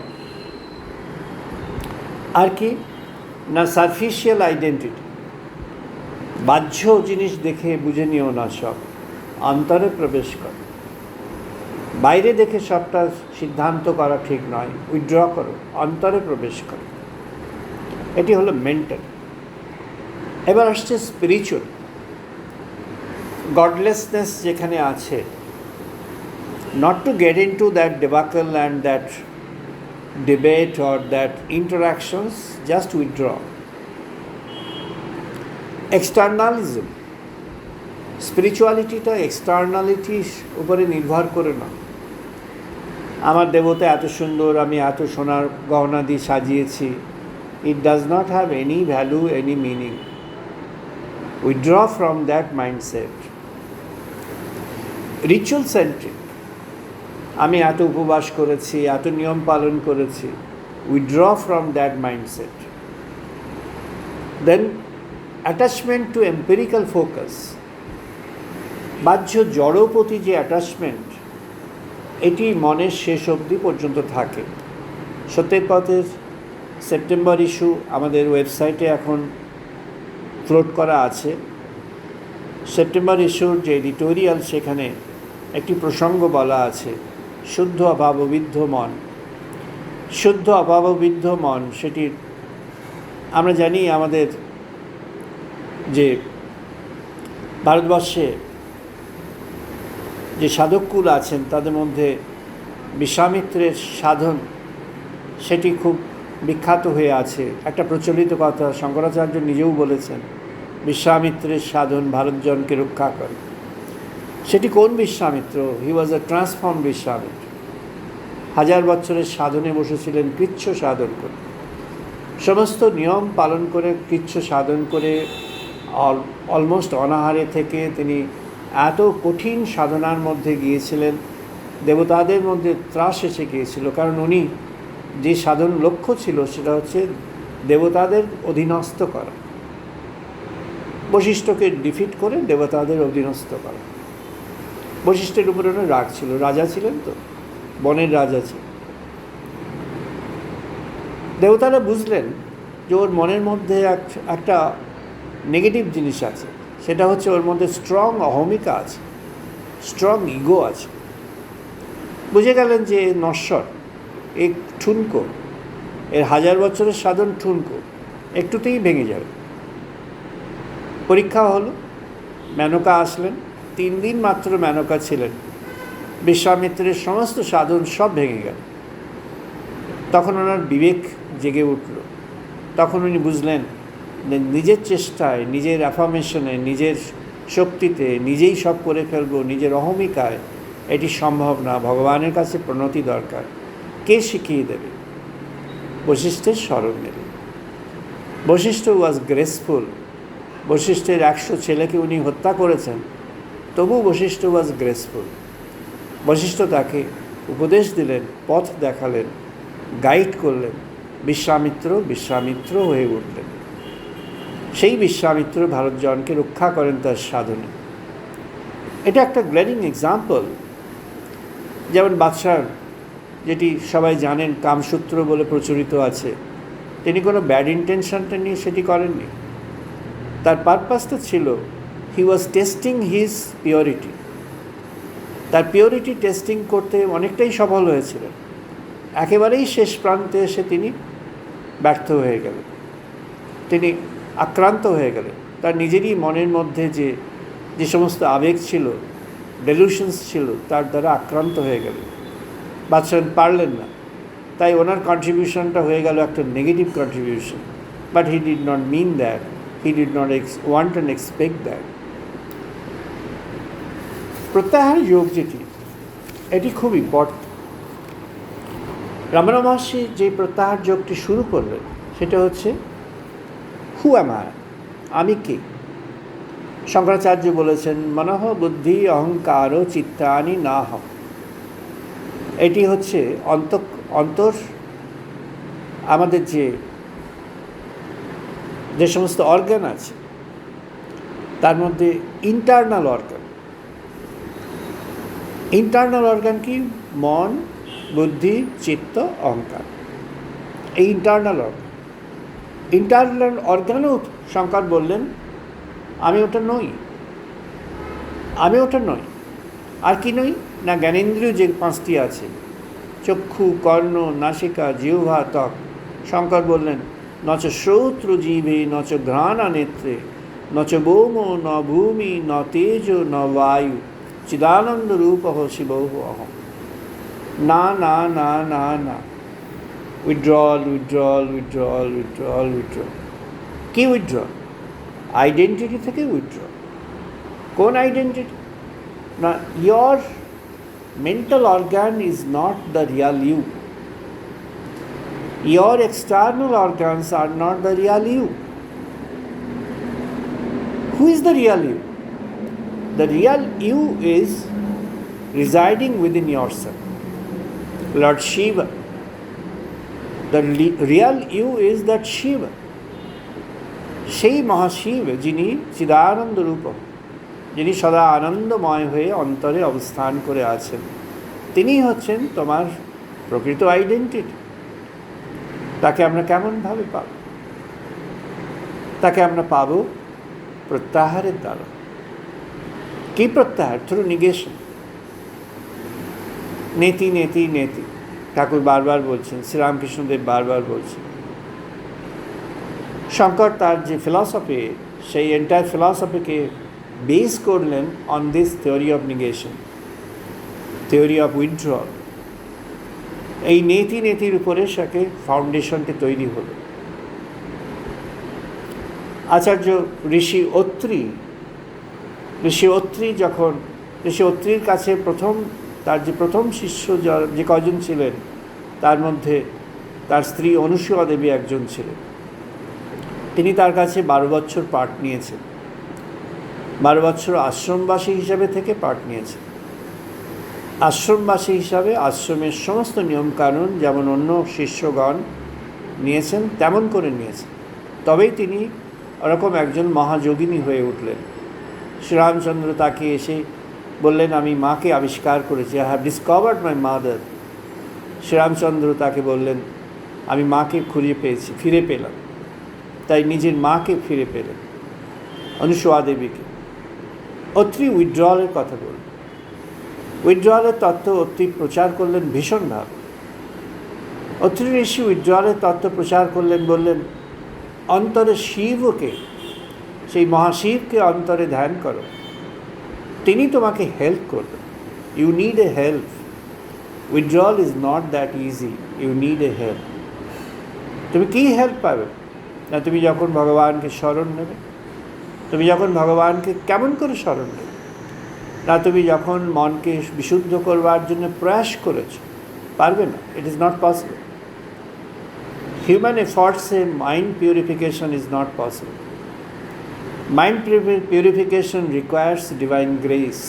Speaker 1: আর কি না? সারফিশিয়াল আইডেন্টিটি, বাহ্য জিনিস দেখে বুঝে নিও না, সব অন্তরে প্রবেশ করো। বাইরে দেখে সবটা সিদ্ধান্ত করা ঠিক নয়, উইথড্র করো, অন্তরে প্রবেশ করো। এটি হলো মেন্টাল। এবার আসছে স্পিরিচুয়াল। গডলেসনেস যেখানে আছে, not to get into that debacle and that debate or that interactions, just withdraw. Externalism, স্পিরিচুয়ালিটিটা এক্সটার্নালিটির উপরে নির্ভর করে না। আমার দেবতা এত সুন্দর, আমি এত সোনার গহনা দিয়ে সাজিয়েছি, it does not have any value, any meaning. Withdraw from that mindset. Ritual centric, আমি এত উপবাস করেছি, এত নিয়ম পালন করেছি, withdraw from that mindset. Then attachment to empirical focus, বাহ্য জড় প্রতি যে অ্যাটাচমেন্ট, এটি মনের শেষ অবধি পর্যন্ত থাকে। সত্যের পথের সেপ্টেম্বর ইস্যু আমাদের ওয়েবসাইটে এখন ফ্লোট করা আছে। সেপ্টেম্বর ইস্যুর যে এডিটোরিয়াল, সেখানে একটি প্রসঙ্গ বলা আছে, শুদ্ধ অভাববিদ্ধ মন। শুদ্ধ অভাববিদ্ধ মন, সেটির আমরা জানি আমাদের যে ভারতবর্ষে যে সাধককুল আছেন তাদের মধ্যে বিশ্বামিত্রের সাধন সেটি খুব বিখ্যাত হয়ে আছে। একটা প্রচলিত কথা, শঙ্করাচার্য নিজেও বলেছেন, বিশ্বামিত্রের সাধন ভারতজনকে রক্ষা করে। সেটি কোন বিশ্বামিত্র? হি ওয়াজ আ ট্রান্সফর্ম বিশ্বামিত্র। 1000 বছরের সাধনে বসেছিলেন কৃচ্ছ সাধন করে, সমস্ত নিয়ম পালন করে কৃচ্ছ সাধন করে অলমোস্ট অনাহারে থেকে তিনি এত কঠিন সাধনার মধ্যে গিয়েছিলেন, দেবতাদের মধ্যে ত্রাস এসে গিয়েছিল। কারণ উনি যে সাধন লক্ষ্য ছিল সেটা হচ্ছে দেবতাদের অধীনস্থ করা, বশিষ্ঠকে ডিফিট করে দেবতাদের অধীনস্থ করা। বশিষ্ঠের উপরে ওনার রাগ ছিল, রাজা ছিলেন তো, বনের রাজা ছিল। দেবতারা বুঝলেন যে ওর মনের মধ্যে একটা নেগেটিভ জিনিস আছে, সেটা হচ্ছে ওর মধ্যে স্ট্রং অহমিকা আছে, স্ট্রং ইগো আছে। বুঝে গেলেন যে নশ্বর, এই ঠুনকো, এর 1000 বছরের সাধন ঠুনকো, একটুতেই ভেঙে যাবে। পরীক্ষা হলো, মেনকা আসলেন, 3 দিন মাত্র মেনকা ছিলেন, বিশ্বামিত্রের সমস্ত সাধন সব ভেঙে গেল। তখন ওনার বিবেক জেগে উঠল। তখন উনি বুঝলেন যে নিজের চেষ্টায়, নিজের অ্যাফার্মেশনে, নিজের শক্তিতে নিজেই সব করে ফেলবো, নিজের অহমিকায় এটি সম্ভব না। ভগবানের কাছে প্রণতি দরকার। কে শিখিয়ে দেবে? বশিষ্ঠের স্মরণ নেবে। বশিষ্ঠ ওয়াজ গ্রেসফুল। বশিষ্ঠের 100 ছেলেকে উনি হত্যা করেছেন, তবু বশিষ্ঠ ওয়াজ গ্রেসফুল। বশিষ্ঠ তাকে উপদেশ দিলেন, পথ দেখালেন, গাইড করলেন। বিশ্বামিত্র হয়ে উঠলেন। সেই বিশ্বামিত্র ভারতজনকে রক্ষা করেন তার সাধনে। এটা একটা গ্লেডিং এক্সাম্পল। যেমন বাদশাহ, যেটি সবাই জানেন কামসূত্র বলে প্রচলিত আছে, তিনি কোনো ব্যাড ইন্টেনশনটা নিয়ে সেটি করেননি। তার পারপাসটা ছিল, হি ওয়াজ টেস্টিং হিজ পিওরিটি। তার পিওরিটি টেস্টিং করতে অনেকটাই সফল হয়েছিলেন। একেবারেই শেষ প্রান্তে এসে তিনি ব্যর্থ হয়ে গেলেন, তিনি আক্রান্ত হয়ে গেলেন। তার নিজেরই মনের মধ্যে যে সমস্ত আবেগ ছিল, ডেলুশনস ছিল, তার দ্বারা আক্রান্ত হয়ে গেলেন। বাদশাহ পারলেন না, তাই ওনার কন্ট্রিবিউশনটা হয়ে গেল একটা negative contribution. But he did not mean that, he did not want and expect that. প্রত্যাহার যোগ যেটি, এটি খুব ইম্পর্টেন্ট। রমনা মহর্ষি যে প্রত্যাহার যোগটি শুরু করলেন সেটা হচ্ছে হু অ্যাম আই, আমি কে। শঙ্করাচার্য বলেছেন, মনঃ বুদ্ধি অহংকার চিত্তানি নাহ। এটি হচ্ছে অন্তর, আমাদের যে সমস্ত অর্গান আছে তার মধ্যে ইন্টারনাল অর্গান কি? মন, বুদ্ধি, চিত্ত, অহংকার। এই ইন্টারনাল অর্গানও শঙ্কর বললেন আমি ওটা নই। আর কি নই না? জ্ঞানেন্দ্রিয় যে 5টি আছে, চক্ষু, কর্ণ, নাসিকা, জিহ্বা, ত্বক। শঙ্কর বললেন, নচ শ্রোত্র জিভে, নচ ঘ্রাণা নেত্রে, নচ বোম, ন ভূমি, ন তেজ, ন বায়ু, চিদানন্দ রূপ শিব অহম। না না না না না, উইথড্রল। কি উইথড্রল? আইডেন্টিটি থেকে উইথড্রল। কোন আইডেন্টিটি? না, your mental organ is not the real you. Your external organs are not the real you. Who is the real you? The real you is residing within yourself. Lord Shiva, the real you is that Shiva, সেই মহাশিব যিনি চিদানন্দ রূপ, যিনি সদা আনন্দময় হয়ে অন্তরে অবস্থান করে আছেন, তিনি হচ্ছেন তোমার প্রকৃত আইডেন্টিটি। তাকে আমরা কেমনভাবে পাব? তাকে আমরা পাব প্রত্যাহারের দ্বারা। কি প্রত্যাহার? Through negation. নেতি নেতি নেতি, ঠাকুর বারবার বলছেন, শ্রীরামকৃষ্ণদেব বারবার বলছেন। শঙ্কর তার যে ফিলসফি, সেই এন্টায়ার ফিলসফিকে বেস করলেন on this theory of negation, theory of withdrawal. এই নেতি নেতির উপরে সাকে ফাউন্ডেশনটি তৈরি হলো। আচার্য ঋষি অত্রি যখন ঋষি অত্রির কাছে তার যে প্রথম শিষ্য যে কজন ছিলেন, তার মধ্যে তার স্ত্রী অনুসূয়া দেবী একজন ছিলেন। তিনি তার কাছে 12 বছর পাঠ নিয়েছেন, 12 বছর আশ্রমবাসী হিসাবে থেকে পাঠ নিয়েছেন। আশ্রমবাসী হিসাবে আশ্রমের সমস্ত নিয়মকানুন যেমন অন্য শিষ্যগণ নিয়েছেন তেমন করে নিয়েছেন। তবেই তিনি ওরকম একজন মহাযোগিনী হয়ে উঠলেন। শ্রীরামচন্দ্র তাকে এসে বললেন, আমি মাকে আবিষ্কার করেছি, I have discovered my mother. Shri Ramchandra তাকে বললেন, আমি মাকে ফিরে পেলাম। তাই নিজের মাকে ফিরে পেলেন, অনুসূয়া দেবীকে। অত্রি উইথড্রলের কথা বললেন, উইথড্রলের তত্ত্ব অত্রি প্রচার করলেন ভীষণভাবে। অত্রি ঋষি উইথড্রলের তত্ত্ব প্রচার করলেন, বললেন অন্তরে শিবকে, সেই মহাশিবকে অন্তরে ধ্যান করো, তিনি তোমাকে হেল্প করবেন। You need a help. Withdrawal is not that easy, you need a help. তুমি কী হেল্প পাবে? না তুমি যখন ভগবানকে স্মরণ নেবে, তুমি যখন ভগবানকে কেমন করে স্মরণ নেবে, না তুমি যখন মনকে বিশুদ্ধ করবার জন্য প্রয়াস করেছ, পারবে না। It is not possible. Human এফর্টসে mind purification is not possible. Mind purification requires divine grace.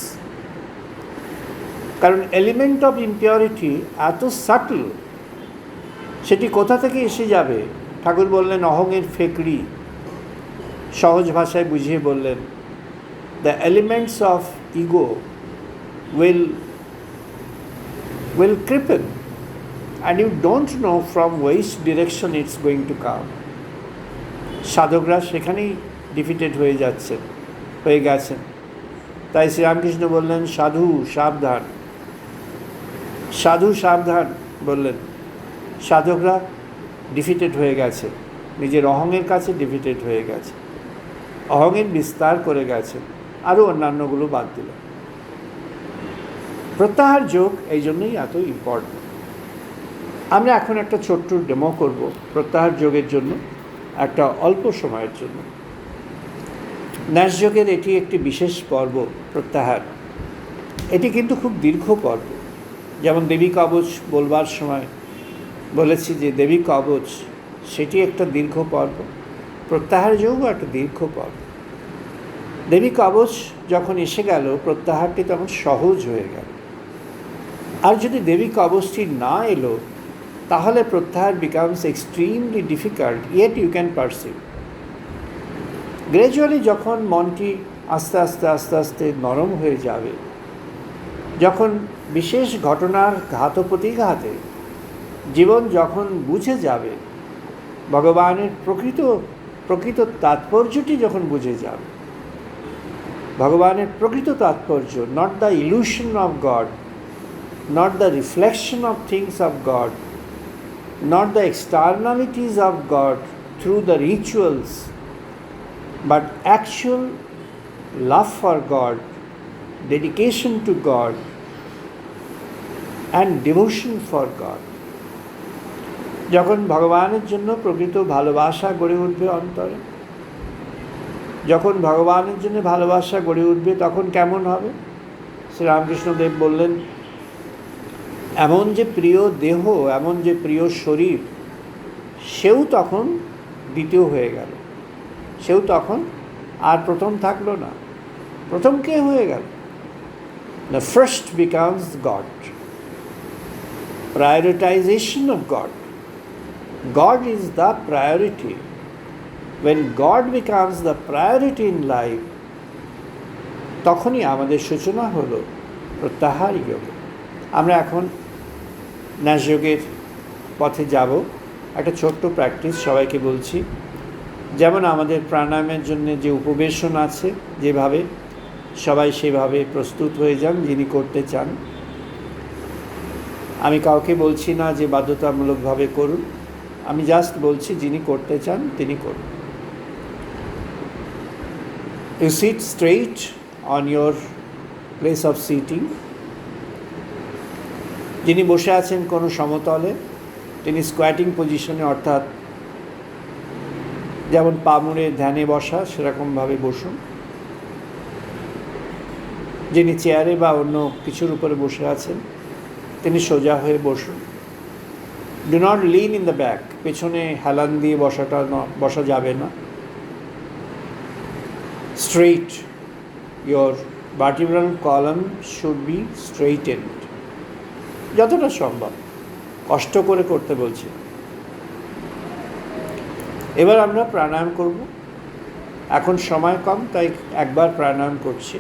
Speaker 1: কারণ এলিমেন্ট অফ ইম্পিউরিটি এত সাটল, সেটি কোথা থেকে এসে যাবে? ঠাকুর বললেন অহংয়ের ফেকড়ি, সহজ ভাষায় বুঝিয়ে বললেন, the elements of ego will cripple and you don't know from which direction it's going to come. সাধকরা সেখানেই ডিফিটেড হয়ে গেছেন। তাই শ্রীরামকৃষ্ণ বললেন সাধু সাবধান, সাধু সাবধান বললেন। সাধকরা ডিফিটেড হয়ে গেছে, নিজের অহংয়ের কাছে ডিফিটেড হয়ে গেছে, অহংয়ের বিস্তার করে গেছে, আরও অন্যান্যগুলো বাদ দিল। প্রত্যাহার যোগ এই জন্যই এত ইম্পর্টেন্ট। আমরা এখন একটা ছোট্ট ডেমো করব প্রত্যাহার যোগের জন্য, একটা অল্প সময়ের জন্য। ন্যাস যোগের এটি একটি বিশেষ পর্ব প্রত্যাহার। এটি কিন্তু খুব দীর্ঘ পর্ব। যেমন দেবী কবচ বলবার সময় বলেছি যে দেবী কবচ সেটি একটা দীর্ঘ পর্ব, প্রত্যাহার যোগও একটা দীর্ঘ পর্ব। দেবী কবচ যখন এসে গেল, প্রত্যাহারটি তখন সহজ হয়ে গেল। আর যদি দেবী কবচটি না এলো, তাহলে প্রত্যাহার becomes extremely difficult, yet you can perceive. Gradually যখন মনটি আস্তে আস্তে আস্তে আস্তে নরম হয়ে যাবে, যখন বিশেষ ঘটনার ঘাত প্রতিঘাতে জীবন যখন বুঝে যাবে, ভগবানের প্রকৃত তাৎপর্যটি যখন বুঝে যাবে, ভগবানের প্রকৃত তাৎপর্য, not the illusion of god, not the reflection of things of God, not the externalities of God through the rituals, but actual love for God, dedication to God, and devotion for God. যখন ভগবানের জন্য প্রকৃত ভালোবাসা গড়ে উঠবে অন্তরে, যখন ভগবানের জন্য ভালোবাসা গড়ে উঠবে, তখন কেমন হবে? শ্রীরামকৃষ্ণদেব বললেন, এমন যে প্রিয় দেহ, এমন যে প্রিয় শরীর, সেও তখন দ্বিতীয় হয়ে গেল, সেও তখন আর প্রথম থাকলো না। প্রথম কে হয়ে গেল? The first becomes god, prioritization of god, God is the priority. When God becomes the priority in life, তখনই আমাদের সূচনা হলো প্রত্যাহার যোগে। আমরা এখন ন্যাস যোগের পথে যাব। একটা ছোট্ট প্র্যাকটিস সবাইকে বলছি। যেমন আমাদের প্রাণায়ামের জন্য যে উপবেশন আছে, যেভাবে সবাই সেভাবে প্রস্তুত হয়ে যান যিনি করতে চান। আমি কাউকে বলছি না যে বাধ্যতামূলকভাবে করুন, আমি জাস্ট বলছি যিনি করতে চান তিনি করুন। You sit straight on your place of sitting. যিনি বসে আছেন কোনো সমতলে, তিনি স্কোয়াটিং পজিশনে, অর্থাৎ যেমন পা মুড়ে ধ্যানে বসা সেরকমভাবে বসুন। যিনি চেয়ারে বা অন্য কিছুর উপরে বসে আছেন তিনি সোজা হয়ে বসুন। Do not lean in the back, পেছনে হেলান দিয়ে বসা যাবে না। Straight, your vertebral column should be straightened, যতটা সম্ভব। কষ্ট করে করতে বলছি। এবার আমরা প্রাণায়াম করব। এখন সময় কম, তাই একবার প্রাণায়াম করছি।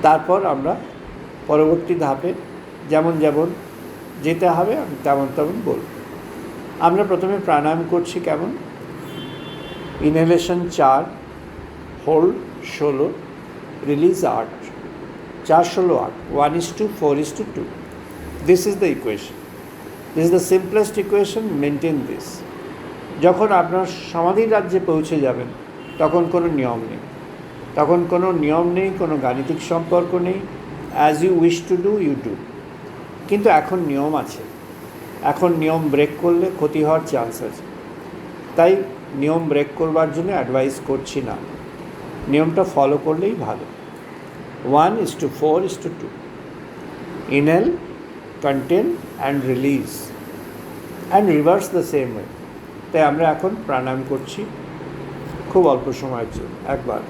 Speaker 1: তারপর আমরা পরবর্তী ধাপে যেমন যেমন যেতে হবে আমি তেমন তেমন বলব। আমরা প্রথমে প্রাণায়াম করছি কেমন? Inhalation 4, hold 16, release 8, 4 16 8, 1:4:2. This is the equation. This is the simplest equation. Maintain this. যখন আপনার সমাধির রাজ্যে পৌঁছে যাবেন তখন কোনো নিয়ম নেই, তখন কোনো নিয়ম নেই, কোনো গাণিতিক সম্পর্ক নেই। As you wish to do you do. কিন্তু এখন নিয়ম আছে, এখন নিয়ম ব্রেক করলে ক্ষতি হওয়ার চান্স আছে। তাই নিয়ম ব্রেক করবার জন্য অ্যাডভাইস করছি না, নিয়মটা ফলো করলেই ভালো। 1:4:2. Inhale, contain and release, and reverse the same way. তাই আমরা এখন প্রাণায়াম করছি খুব অল্প সময়ের জন্য একবার।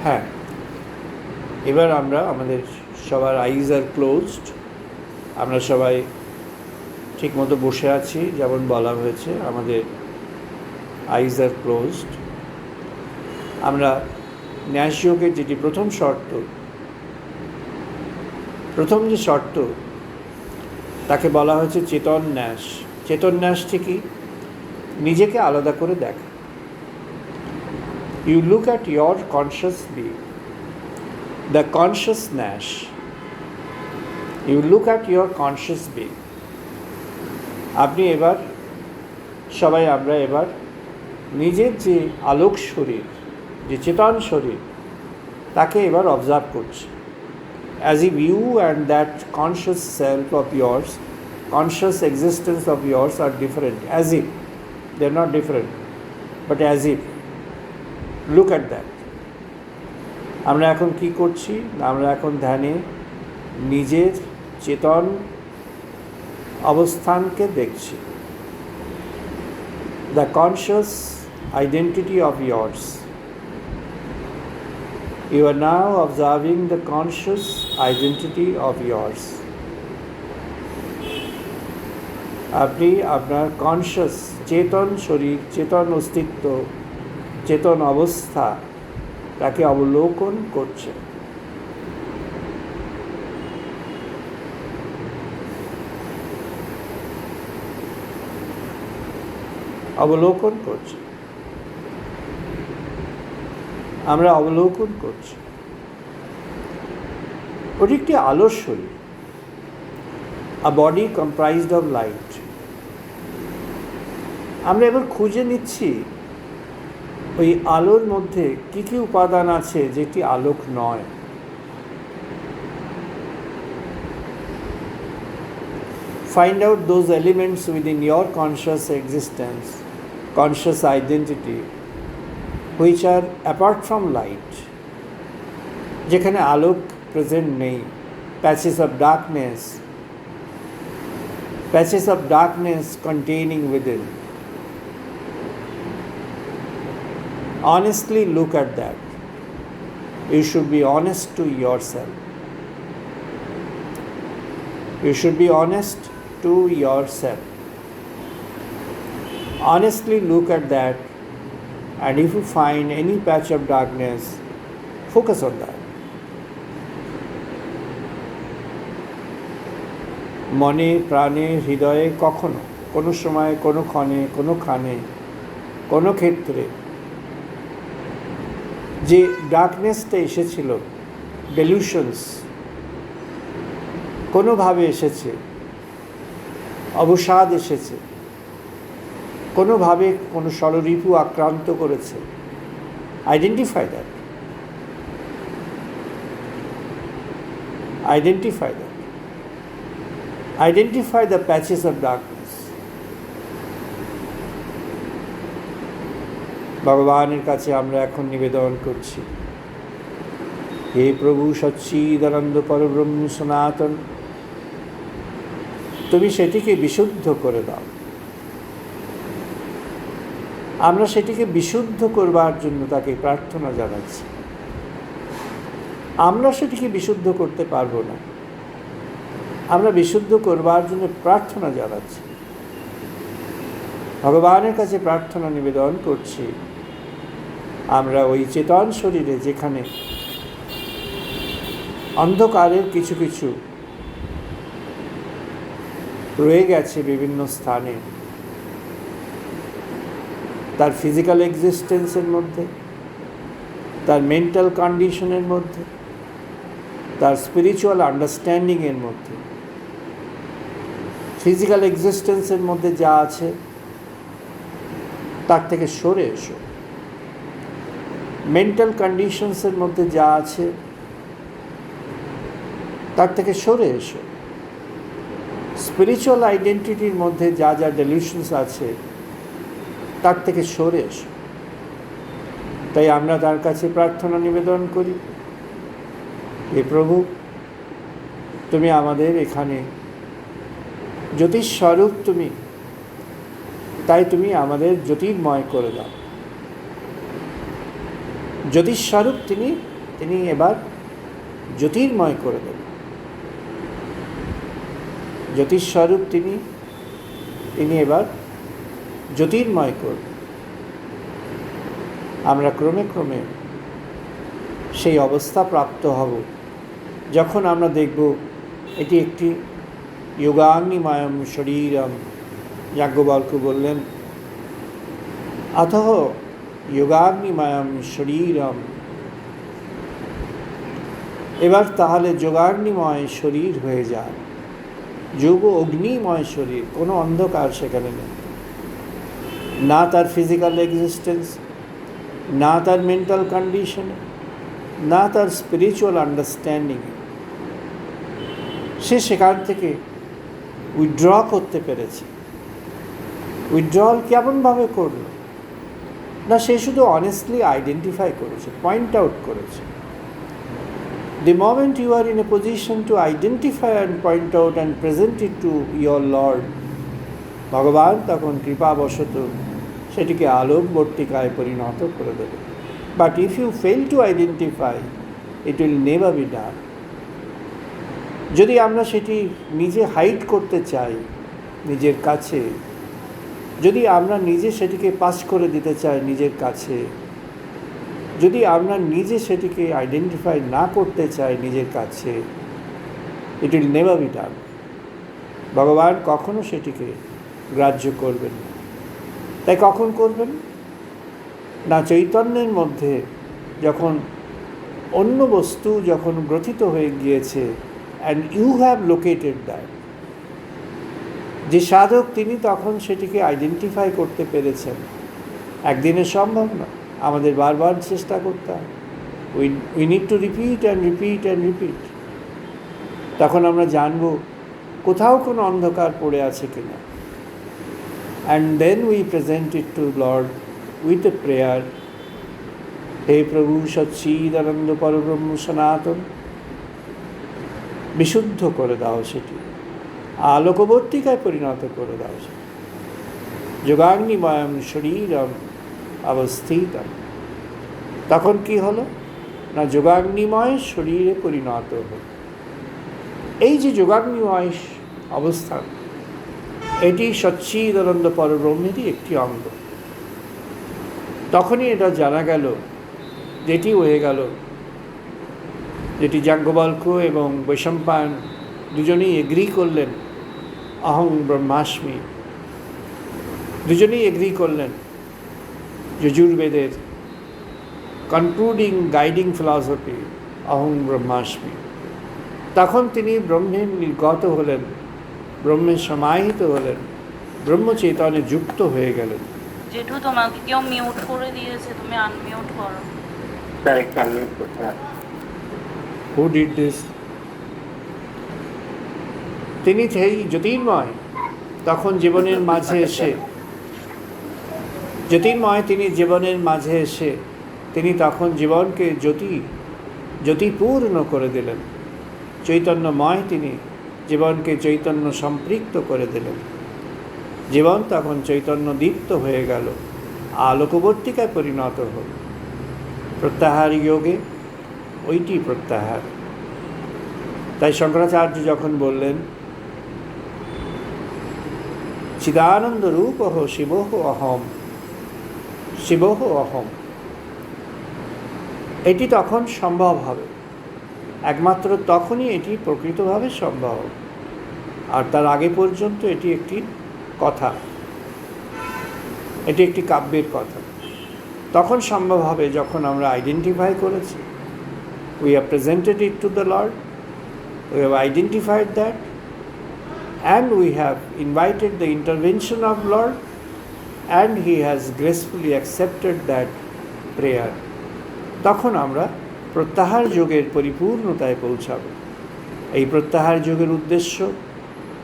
Speaker 1: হ্যাঁ, এবার আমরা আমাদের সবার আইজ আর ক্লোজড, আমরা সবাই ঠিকমতো বসে আছি যেমন বলা হয়েছে। আমাদের আইজ আর ক্লোজড। আমরা ন্যাস যোগের যেটি প্রথম যে শর্ত তাকে বলা হয়েছে চেতন ন্যাস। চেতন ন্যাসটি কি? নিজেকে আলাদা করে দেখা। You look at your conscious being, the conscious Nash. You look at your conscious being. আপনি এবার আমরা এবার নিজের যে আলোক শরীর, যে চেতন শরীর, তাকে এবার অবজার্ভ করছি। As if you and that conscious self of yours, conscious existence of yours are different. As if they're not different, but as if. Look at that. আমরা এখন কি করছি? আমরা এখন ধ্যানে নিজের চেতন অবস্থানকে দেখছি। The conscious identity of yours. You are now observing the conscious identity of yours. আপনি আপনার কনশিয়াস চেতন শরীর, চেতন অস্তিত্ব, চেতন অবস্থা তাকে অবলোকন করছে। অবলোকন করছে, আমরা অবলোকন করছি। ওটি একটি আলোর শরীর, a body comprised of light. আমরা এবার খুঁজে নিচ্ছি ওই আলোর মধ্যে কী কী উপাদান আছে যেটি আলোক নয়। Find out those elements within your conscious existence, conscious identity, which are apart from light. যেখানে আলোক প্রেজেন্ট নেই, patches of darkness containing within. Honestly look at that. You should be honest to yourself. You should be honest to yourself. Honestly look at that, and if you find any patch of darkness, focus on that. মনে প্রাণে হৃদয়ে কখনো কোনো সময় কোনো ক্ষণে কোনোখানে কোনো ক্ষেত্রে যে ডার্কনেসটা এসেছিল, ডেলিউশনস কোনোভাবে এসেছে, অবসাদ এসেছে, কোনোভাবে কোনো ষড়রিপু আক্রান্ত করেছে, identify that, identify the patches of darkness. ভগবানের কাছে আমরা এখন নিবেদন করছি, হে প্রভু সচ্চিদানন্দ পরব্রহ্ম সনাতন, তুমি সেটিকে বিশুদ্ধ করে দাও। আমরা সেটিকে বিশুদ্ধ করবার জন্য তাকে প্রার্থনা জানাচ্ছি। আমরা সেটিকে বিশুদ্ধ করতে পারবো না, আমরা বিশুদ্ধ করবার জন্য প্রার্থনা জানাচ্ছি। ভগবানের কাছে প্রার্থনা নিবেদন করছি, আমরা ওই চেতন শরীরে যেখানে অন্ধকারের কিছু কিছু রয়ে গেছে বিভিন্ন স্থানে, তার ফিজিক্যাল এক্সিস্টেন্সের মধ্যে, তার মেন্টাল কন্ডিশনের মধ্যে, তার স্পিরিচুয়াল আন্ডারস্ট্যান্ডিংয়ের মধ্যে, ফিজিক্যাল এক্সিস্টেন্সের মধ্যে যা আছে তার থেকে সরে এসো। মেন্টাল কন্ডিশনসের মধ্যে যা আছে তার থেকে সরে এসো। স্পিরিচুয়াল আইডেন্টিটির মধ্যে যা যা ডেলিউশনস আছে তার থেকে সরে এসো। তাই আমরা তার কাছে প্রার্থনা নিবেদন করি, হে প্রভু, তুমি আমাদের এখানে জ্যোতিস্বরূপ, তুমি তাই তুমি আমাদের জ্যোতির্ময় করে দাও। জ্যোতিস্বরূপ তিনি এবার জ্যোতির্ময় করে দেন। জ্যোতিস্বরূপ তিনি এবার জ্যোতির্ময় করবেন। আমরা ক্রমে ক্রমে সেই অবস্থা প্রাপ্ত হব যখন আমরা দেখব এটি একটি যোগাগ্নিময়ম শরীরম। যাজ্ঞবল্ক্য বললেন, অথঃ যোগাগ্নিময়ম শরীরম। এবার তাহলে যোগাগ্নিময় শরীর হয়ে যায়, যোগ অগ্নিময় শরীর। কোনো অন্ধকার সেখানে নেই, না তার ফিজিক্যাল এক্সিস্টেন্স, না তার মেন্টাল কন্ডিশনে, না তার স্পিরিচুয়াল আন্ডারস্ট্যান্ডিংয়ে। সে সেখান থেকে উইথড্র করতে পেরেছে। উইথড্রল কেমনভাবে করল না, সে শুধু অনেস্টলি আইডেন্টিফাই করেছে, পয়েন্ট আউট করেছে। The moment you are in a position to identify and point out and present it to your Lord, ভগবান তখন কৃপাবশত সেটিকে আলোকবর্তিকায় পরিণত করে দেবে। But if you fail to identify, it will never be done. যদি আমরা সেটি নিজে হাইড করতে চাই নিজের কাছে, যদি আমরা নিজে সেটিকে পাস করে দিতে চাই নিজের কাছে, যদি আমরা নিজে সেটিকে আইডেন্টিফাই না করতে চাই নিজের কাছে, it will never be done. ভগবান কখনো সেটিকে গ্রাহ্য করবেন না। তাই কখন করবেন না? চৈতন্যের মধ্যে যখন অন্য বস্তু যখন গ্রথিত হয়ে গিয়েছে, and you have located that, যে সাধক তিনি তখন সেটিকে আইডেন্টিফাই করতে পেরেছেন। একদিনে সম্ভব না, আমাদের বারবার চেষ্টা করতে হবে। We need to repeat and repeat and repeat. তখন আমরা জানব কোথাও কোনো অন্ধকার পড়ে আছে কিনা। And then we present it to lord with a prayer, হে প্রভু সচ্চিদানন্দ পরব্রহ্ম সনাতন, বিশুদ্ধ করে দাও সেটি, আলোকবর্তিকায় পরিণত করে দাও সেটি, যোগাগ্নিময়ম শরীরম অবস্থিতম। তখন কি হলো না, যোগাগ্নিময় শরীরে পরিণত হল। এই যে যোগাগ্নিময় অবস্থান, এটি সচ্চিদানন্দ পরব্রহ্মেরই একটি অঙ্গ। তখনই এটা জানা গেল, যেটি হয়ে গেল, যেটি যাজ্ঞবল্ক্য এবং বৈশম্পায়ন দুজনেই এগ্রি করলেন, অহং ব্রহ্মাস্মি, দুজনেই এগ্রি করলেন। যজুর্বেদের কনক্লুডিং গাইডিং ফিলসফি অহং ব্রহ্মাস্মি। তখন তিনি ব্রহ্মের নির্গত হলেন, ব্রহ্মে সমাহিত হলেন, ব্রহ্মচৈতন্যে যুক্ত হয়ে গেলেন।
Speaker 2: জেঠু তোমাকে কেউ মিউট করে দিয়েছে, তুমি আনমিউট করো।
Speaker 1: Who did this? তিনি সেই জ্যোতির্ময় তখন জীবনের মাঝে এসে, জ্যোতির্ময় তিনি জীবনের মাঝে এসে তিনি তখন জীবনকে জ্যোতিপূর্ণ করে দিলেন। চৈতন্যময় তিনি জীবনকে চৈতন্য সম্পৃক্ত করে দিলেন। জীবন তখন চৈতন্য দীপ্ত হয়ে গেল, আলোকবর্তিকায় পরিণত হল। প্রত্যাহার যোগে ওইটি প্রত্যাহার। তাই শঙ্করাচার্য যখন বললেন চিদানন্দ রূপ শিবহ অহম, শিবহ অহম, এটি তখন সম্ভব হবে, একমাত্র তখনই এটি প্রকৃতভাবে সম্ভব। আর তার আগে পর্যন্ত এটি একটি কথা, এটি একটি কাব্যের কথা। তখন সম্ভব হবে যখন আমরা আইডেন্টিফাই করেছি, we have presented it to the Lord, we have identified that, and we have invited the intervention of Lord, and he has gracefully accepted that prayer. তখন আমরা প্রত্যাহার যোগের পরিপূর্ণতায় পৌঁছাব। এই প্রত্যাহার যোগের উদ্দেশ্য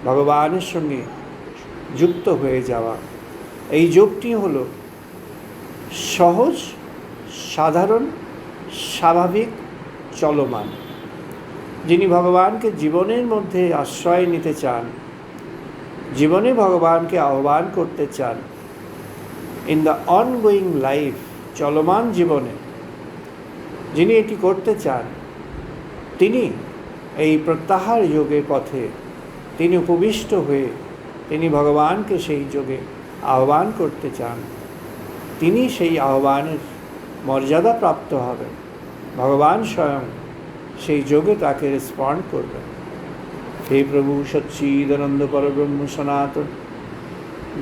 Speaker 1: ভগবানের সঙ্গে যুক্ত হয়ে যাওয়া। এই যোগটি হল সহজ, সাধারণ, স্বাভাবিক, চলমান। যিনি ভগবানকে জীবনের মধ্যে আশ্রয় নিতে চান, জীবনে ভগবানকে আহ্বান করতে চান, ইন দ্য অনগোয়িং লাইফ, চলমান জীবনে যিনি এটি করতে চান, তিনি এই প্রত্যাহার যোগের পথে তিনি উপবিষ্ট হয়ে তিনি ভগবানকে সেই যোগে আহ্বান করতে চান। তিনি সেই আহ্বানের মর্যাদা প্রাপ্ত হবেন। ভগবান স্বয়ং সেই যোগে তাকে রেসপন্ড করবেন। হে প্রভু সচ্চিদানন্দ পরব্রহ্ম সনাতন,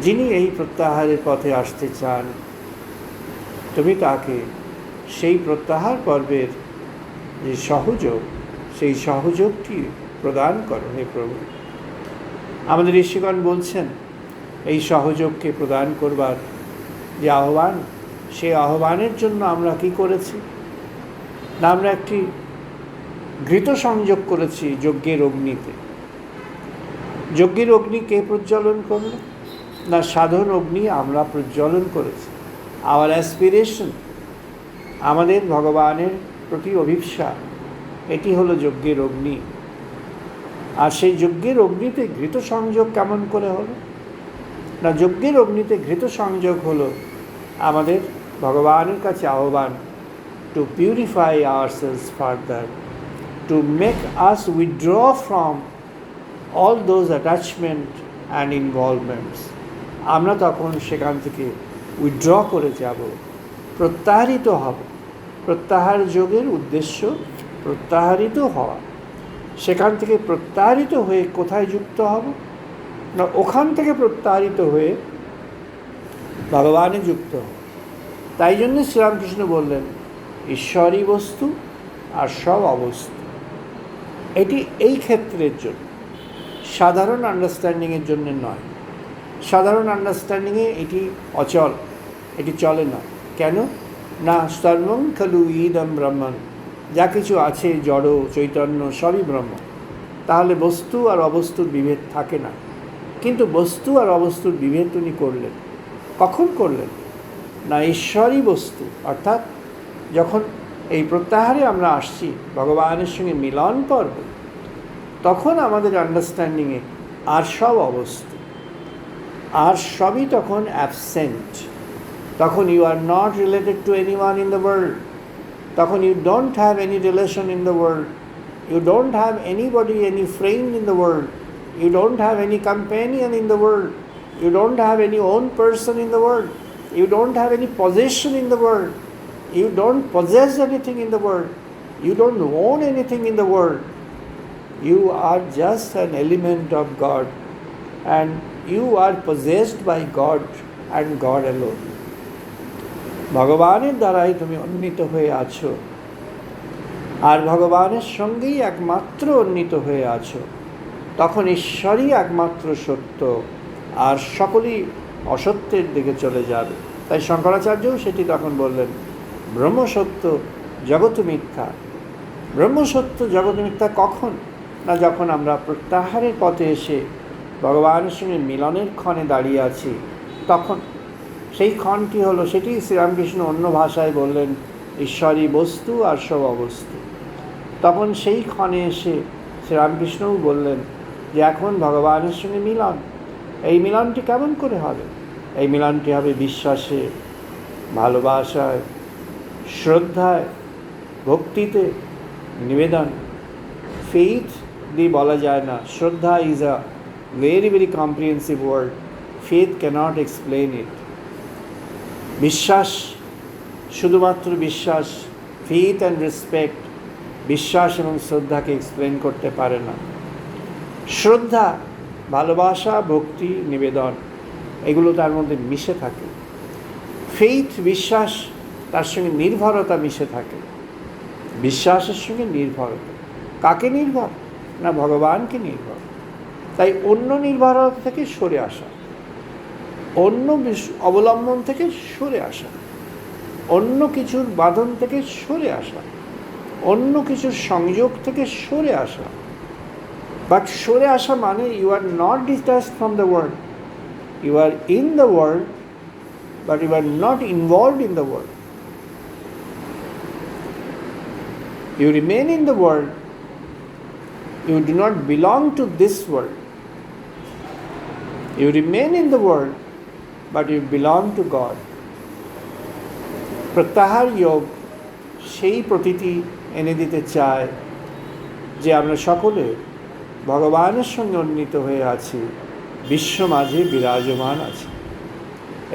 Speaker 1: যিনি এই প্রত্যাহারের পথে আসতে চান, তুমি তাকে সেই প্রত্যাহার পর্বের যে সহযোগ, সেই সহযোগটি প্রদান করো হে প্রভু। আমাদের ঋষিগণ বলছেন এই সহযোগকে প্রদান করবার যে আহ্বান, সেই আহ্বানের জন্য আমরা কি করেছি না, আমরা একটি ঘৃত সংযোগ করেছি যজ্ঞের অগ্নিতে। যজ্ঞের অগ্নি কে প্রজ্বলন করল না, সাধন অগ্নি আমরা প্রজ্বলন করেছি। আওয়ার অ্যাসপিরেশন, আমাদের ভগবানের প্রতি অভিপ্সা, এটি হলো যজ্ঞের অগ্নি। আর সেই যজ্ঞের অগ্নিতে ঘৃত সংযোগ কেমন করে হলো না, যজ্ঞের অগ্নিতে ঘৃত সংযোগ হলো আমাদের ভগবানের কাছে আহ্বান, to purify ourselves further, to make us withdraw from all those attachment and involvements. আমরা তখন সেখান থেকে উইথড্র করে যাব, প্রত্যাহারিত হব। প্রত্যাহার যোগের উদ্দেশ্য প্রত্যাহারিত হওয়া। সেখান থেকে প্রত্যাহারিত হয়ে কোথায় যুক্ত হব না, ওখান থেকে প্রত্যাহারিত হয়ে ভগবানে যুক্ত হব। তাই জন্য শ্রীরামকৃষ্ণ বললেন ঈশ্বরই বস্তু আর সব অবস্তু। এটি এই ক্ষেত্রের জন্য, সাধারণ আন্ডারস্ট্যান্ডিংয়ের জন্য নয়। সাধারণ আন্ডারস্ট্যান্ডিংয়ে এটি অচল, এটি চলে না। কেন না? সর্বং খলু ইদম ব্রহ্মণ, যা কিছু আছে জড় চৈতন্য সবই ব্রহ্ম। তাহলে বস্তু আর অবস্তুর বিভেদ থাকে না। কিন্তু বস্তু আর অবস্তুর বিভেদ উনি করলেন। কখন করলেন? না ঈশ্বরই বস্তু, অর্থাৎ যখন এই প্রত্যাহারে আমরা আসছি ভগবানের সঙ্গে মিলন পর্ব, তখন আমাদের আন্ডারস্ট্যান্ডিংয়ে আর সব অবস্থা, আর সবই তখন অ্যাবসেন্ট। তখন you are not related to anyone in the world, তখন you don't have any relation in the world, you don't have anybody, any friend in the world, you don't have any companion in the world, you don't have any own person in the world, you don't have any possession in the world, you don't possess anything in the world, you don't own anything in the world. You are just an element of God, and you are possessed by God and God alone. ভগবানের দ্বারাই তুমি উন্নীত হয়ে আছো, আর ভগবানের সঙ্গেই একমাত্র উন্নীত হয়ে আছো। তখন ঈশ্বরই একমাত্র সত্য, আর সকলেই অসত্যের দিকে চলে যাবে। তাই শঙ্করাচার্যও সেটি তখন বললেন, ব্রহ্মসত্য জগৎ মিথ্যা। ব্রহ্মসত্য জগৎ মিথ্যা কখন? না যখন আমরা প্রত্যাহারের পথে এসে ভগবানের সঙ্গে মিলনের ক্ষণে দাঁড়িয়ে আছি, তখন সেই ক্ষণটি হলো, সেটি শ্রীরামকৃষ্ণ অন্য ভাষায় বললেন ঈশ্বরই বস্তু আর সব অবস্তু। তখন সেই ক্ষণে এসে শ্রীরামকৃষ্ণও বললেন যে এখন ভগবানের সঙ্গে মিলন। এই মিলনটি কেমন করে হবে? এই মিলনটি হবে বিশ্বাসে, ভালোবাসায়, শ্রদ্ধায়, ভক্তিতে, নিবেদন। ফেইথ দিয়ে বলা যায় না। Shraddha is a very very comprehensive word, faith cannot explain it. বিশ্বাস, শুধুমাত্র বিশ্বাস, ফেথ অ্যান্ড রেসপেক্ট, বিশ্বাস এবং শ্রদ্ধাকে এক্সপ্লেন করতে পারে না। শ্রদ্ধা, ভালোবাসা, ভক্তি, নিবেদন, এগুলো তার মধ্যে মিশে থাকে। ফেইথ, বিশ্বাস, তার সঙ্গে নির্ভরতা মিশে থাকে। বিশ্বাসের সঙ্গে নির্ভরতা, কাকে নির্ভর? না ভগবানকে নির্ভর। তাই অন্য নির্ভরতা থেকে সরে আসা, অন্য অবলম্বন থেকে সরে আসা, অন্য কিছুর বাঁধন থেকে সরে আসা, অন্য কিছুর সংযোগ থেকে সরে আসা। বাট সরে আসা মানে you are not detached from the world, you are in the world, but you are not involved in the world. You remain in the world, you do not belong to this world. You remain in the world, but you belong to God. প্রত্যাহার যোগ সেই প্রতীতি এনে দিতে চায় যে আমরা সকলে ভগবানের সঙ্গে উন্নীত হয়ে আছি, বিশ্ব মাঝে বিরাজমান আছি।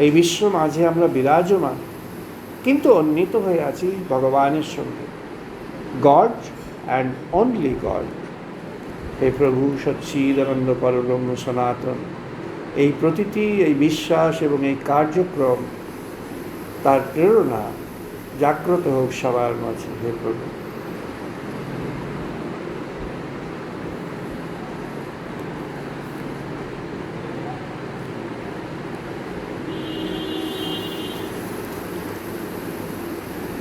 Speaker 1: এই বিশ্ব মাঝে আমরা বিরাজমান, কিন্তু উন্নীত হয়ে আছি ভগবানের সঙ্গে। God and only God. হে প্রভু সচ্চিদানন্দ পরব্রহ্ম সনাতন, এই প্রতীতি, এই বিশ্বাস এবং এই কার্যক্রম, তার প্রেরণা জাগ্রত হোক সবার মাঝে। হে প্রভু।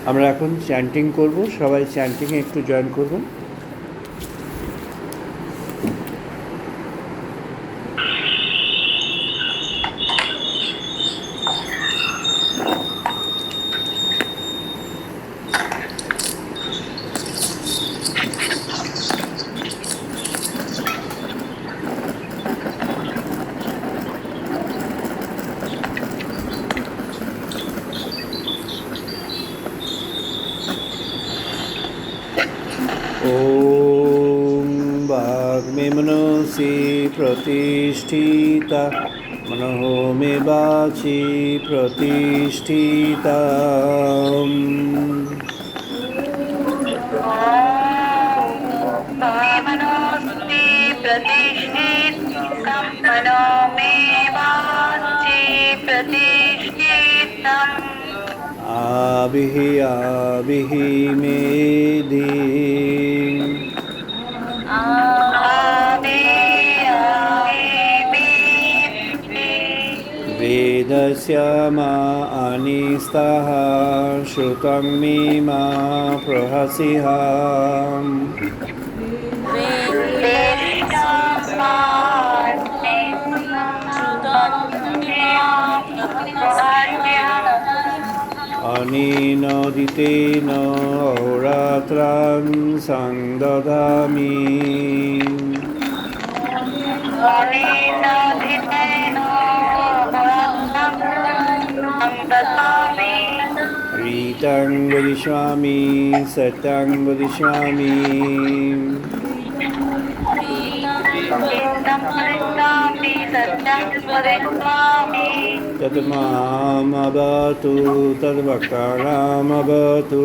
Speaker 1: আমরা এখন চ্যান্টিং করব, সবাই চ্যান্টিংয়ে একটু জয়েন করবেন। ॐ वाग्मे मनसि प्रतिष्ठिता, मनः मे वाचि प्रतिष्ठिता। आविः आविः मेधि वेदस्य मा अनिस्तः श्रुतं मे मा प्रहसिहाम् अनेन दितेन अहोरात्रां संदधामि रीतं वदिष्यामि सत्यं वदिष्यामि तद्मामवतु तद्वक्तारमवतु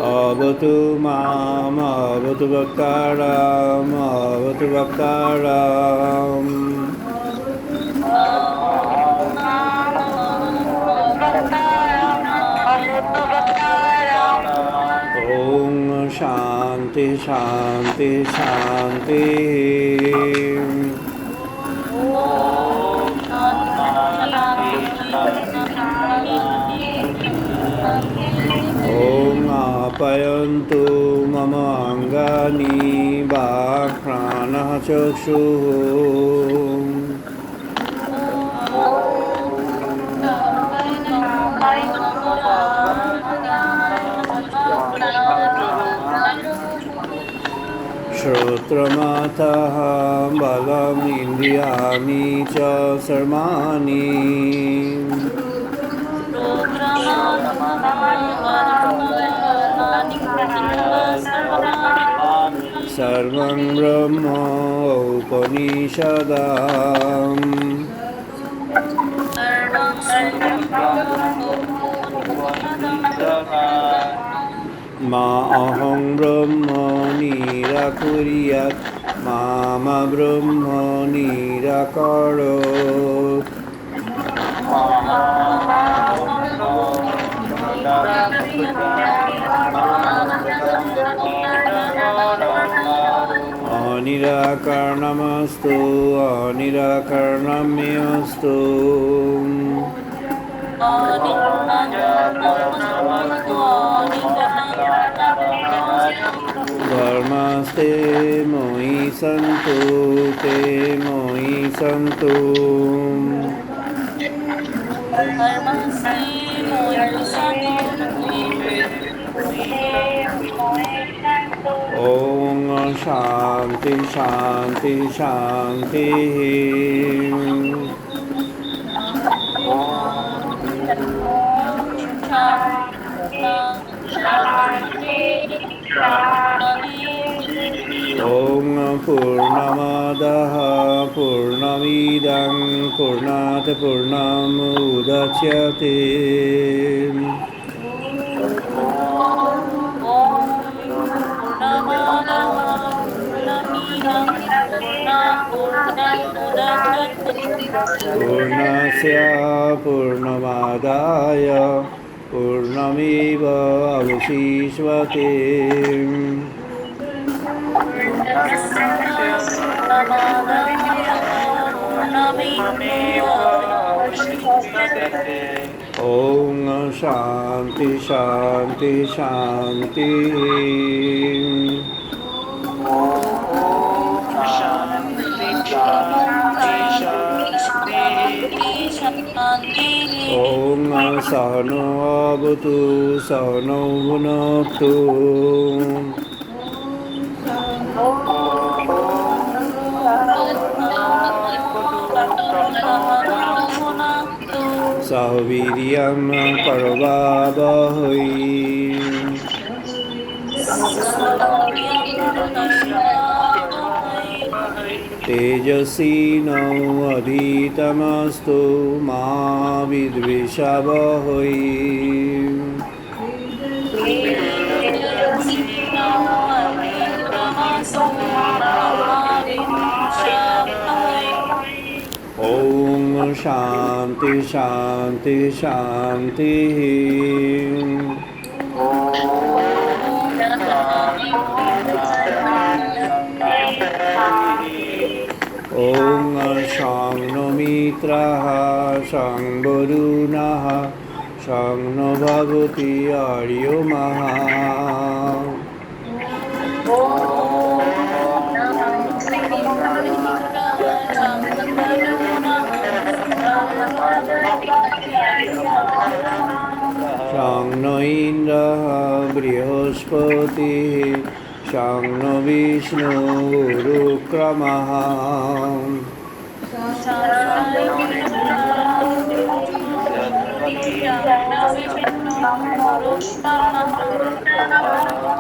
Speaker 1: अवतु माम् अवतु वक्तारम् अवतु वक्तारम् ॐ शान्ति शान्ति शान्ति ॐ आप्यायन्तु मम अङ्गानि वाक्प्राणः चक्षुः श्रोत्रमथः बलम् इन्द्रियाणि च सर्वाणि सर्वं ब्रह्म उपनिषदाम् मा अहं ब्रह्म निराकुर्यात् मा ब्रह्म निराकरोत् अनिराकरणमस्तु अनिराकरणमेऽस्तु धर्मस्ते मयि सन्तु ते मयि सन्तु ॐ शान्ति शान्ति शान्तिः ॐ पूर्णमदः पूर्णमिदं पूर्णात् पूर्णमुदच्यते पूर्णस्य पूर्णमादाय पूर्णमेव अवशिष्यते ॐ शान्ति शान्ति शान्तिः ॐ सहनो अवतु सहनौ भुनक्तु सह वीर्यं करवावहै तेजस्विनोऽधीतमस्तु मा विद्विषावहै ॐ शान्ति शान्ति शान्तिः मित्राः सं वरुणः सं नो भगवति आर्यमः सं नो इन्द्रः बृहस्पतिः सं नो विष्णुरुक्रमः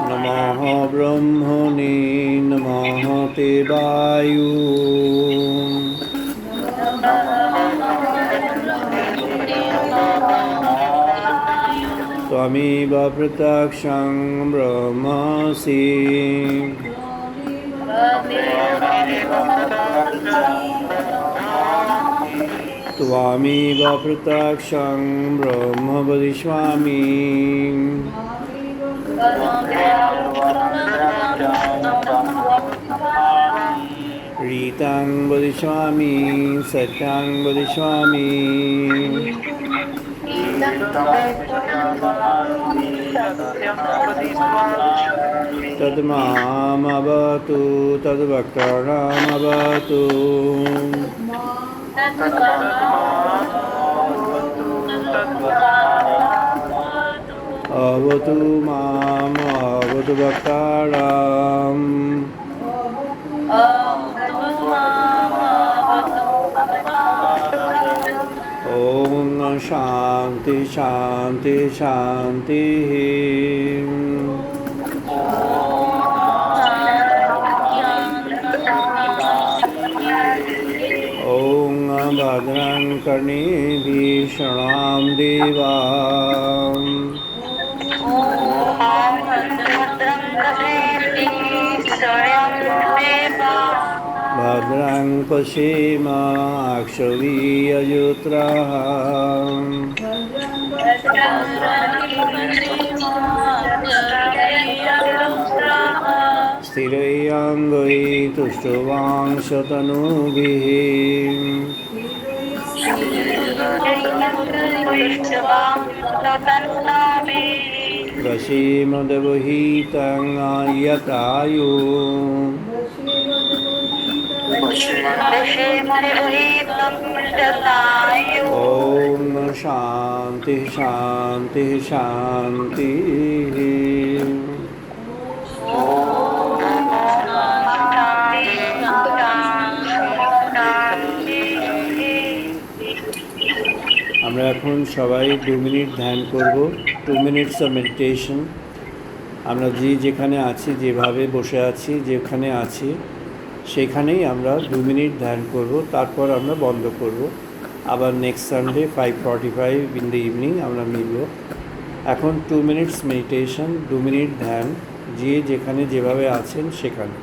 Speaker 1: नमः ब्रह्मणे नमः ते वायु त्वमेव प्रत्यक्षं ब्रह्मासि त्वमेव प्रत्यक्षं ब्रह्म वदिष्यामि रीतं वदिष्यामि सत्यं वदिष्यामि तद्मामवतु तद्वक्तारमवतु अवतु माम् अवतु वक्तारम् ॐ शान्ति शान्ति शान्तिः ॐ भद्रं कर्णेभिः शृणां देवा भद्रं पश्येम अक्षवीयजुत्रः स्थिरैरङ्गै तुष्टुवांशतनुभिः वशीमदवहितं यतायु ॐ शान्ति शान्ति शान्तिः আমরা এখন সবাই 2 মিনিট ধ্যান করব 2 মিনিটস অফ মেডিটেশন আমরা যেখানে আছি যেভাবে বসে আছি যেখানে আছি সেখানেই আমরা 2 মিনিট ধ্যান করব তারপর আমরা বন্ধ করব আবার next Sunday 5:45 in the evening আমরা মিলব এখন 2 মিনিটস মেডিটেশন 2 মিনিট ধ্যান যেখানে যেভাবে আছেন সেখানে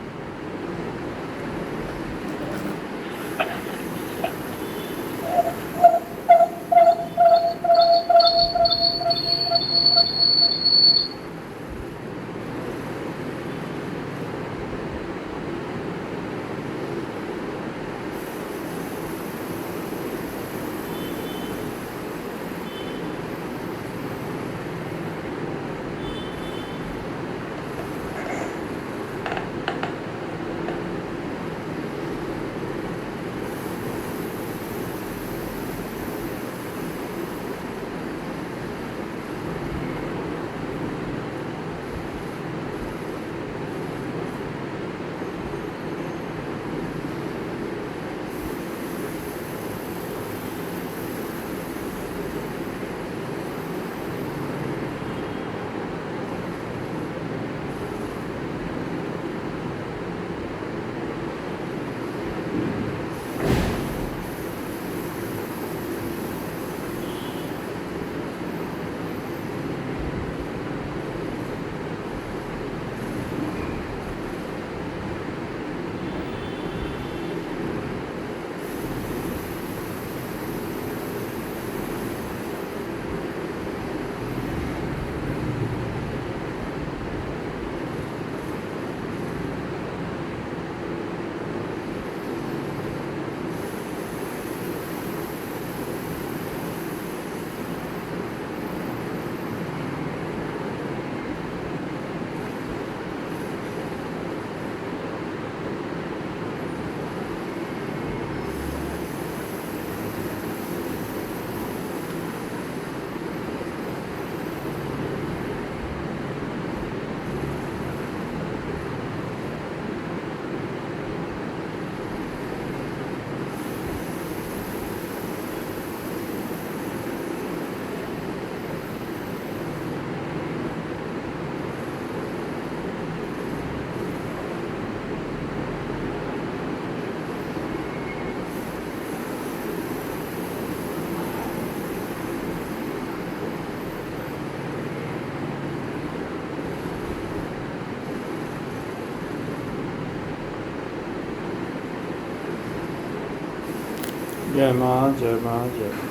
Speaker 1: জয় মা, জয় মা, জয় মা।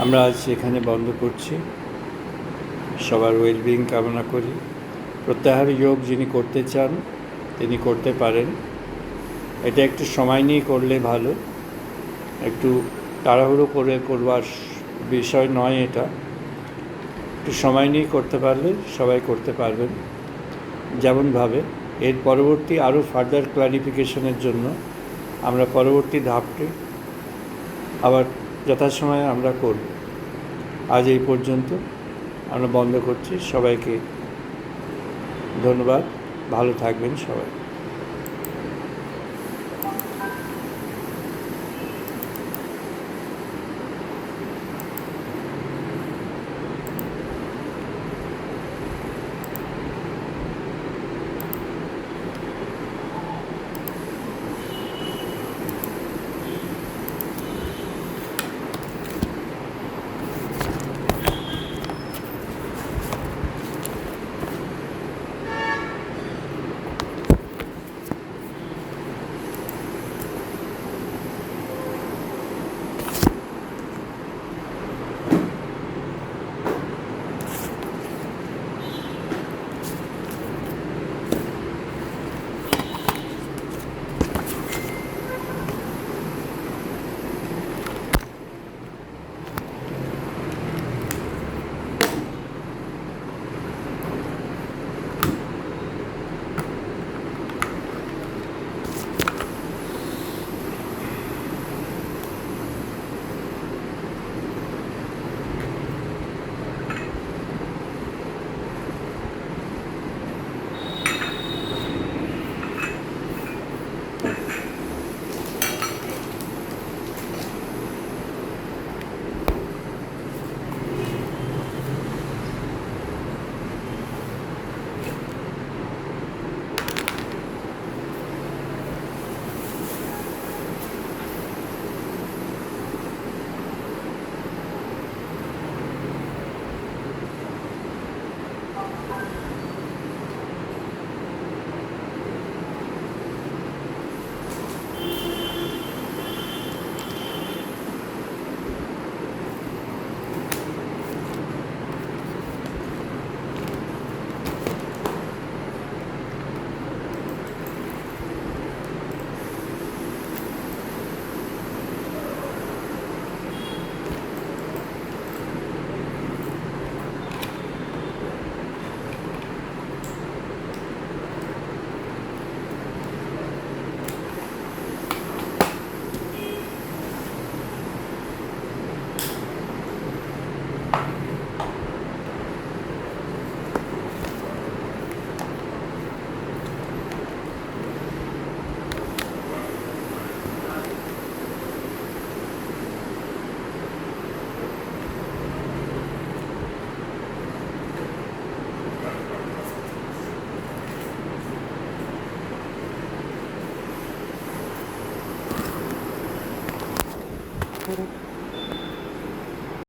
Speaker 1: আমরা আজ এখানে বন্ধ করছি। সবার ওয়েলবিং কামনা করি। প্রত্যাহার যোগ যিনি করতে চান তিনি করতে পারেন। এটা একটু সময় নিয়ে করলে ভালো, একটু তাড়াহুড়ো করে করবার বিষয় নয় এটা। একটু সময় নিয়ে করতে পারলে সবাই করতে পারবেন যেমনভাবে। এর পরবর্তী আরও ফার্দার ক্লারিফিকেশনের জন্য আমরা পরবর্তী ধাপটি আবার যথাসময়ে আমরা করব। আজ এই পর্যন্ত আমরা বন্ধ করছি। সবাইকে ধন্যবাদ। ভালো থাকবেন সবাই।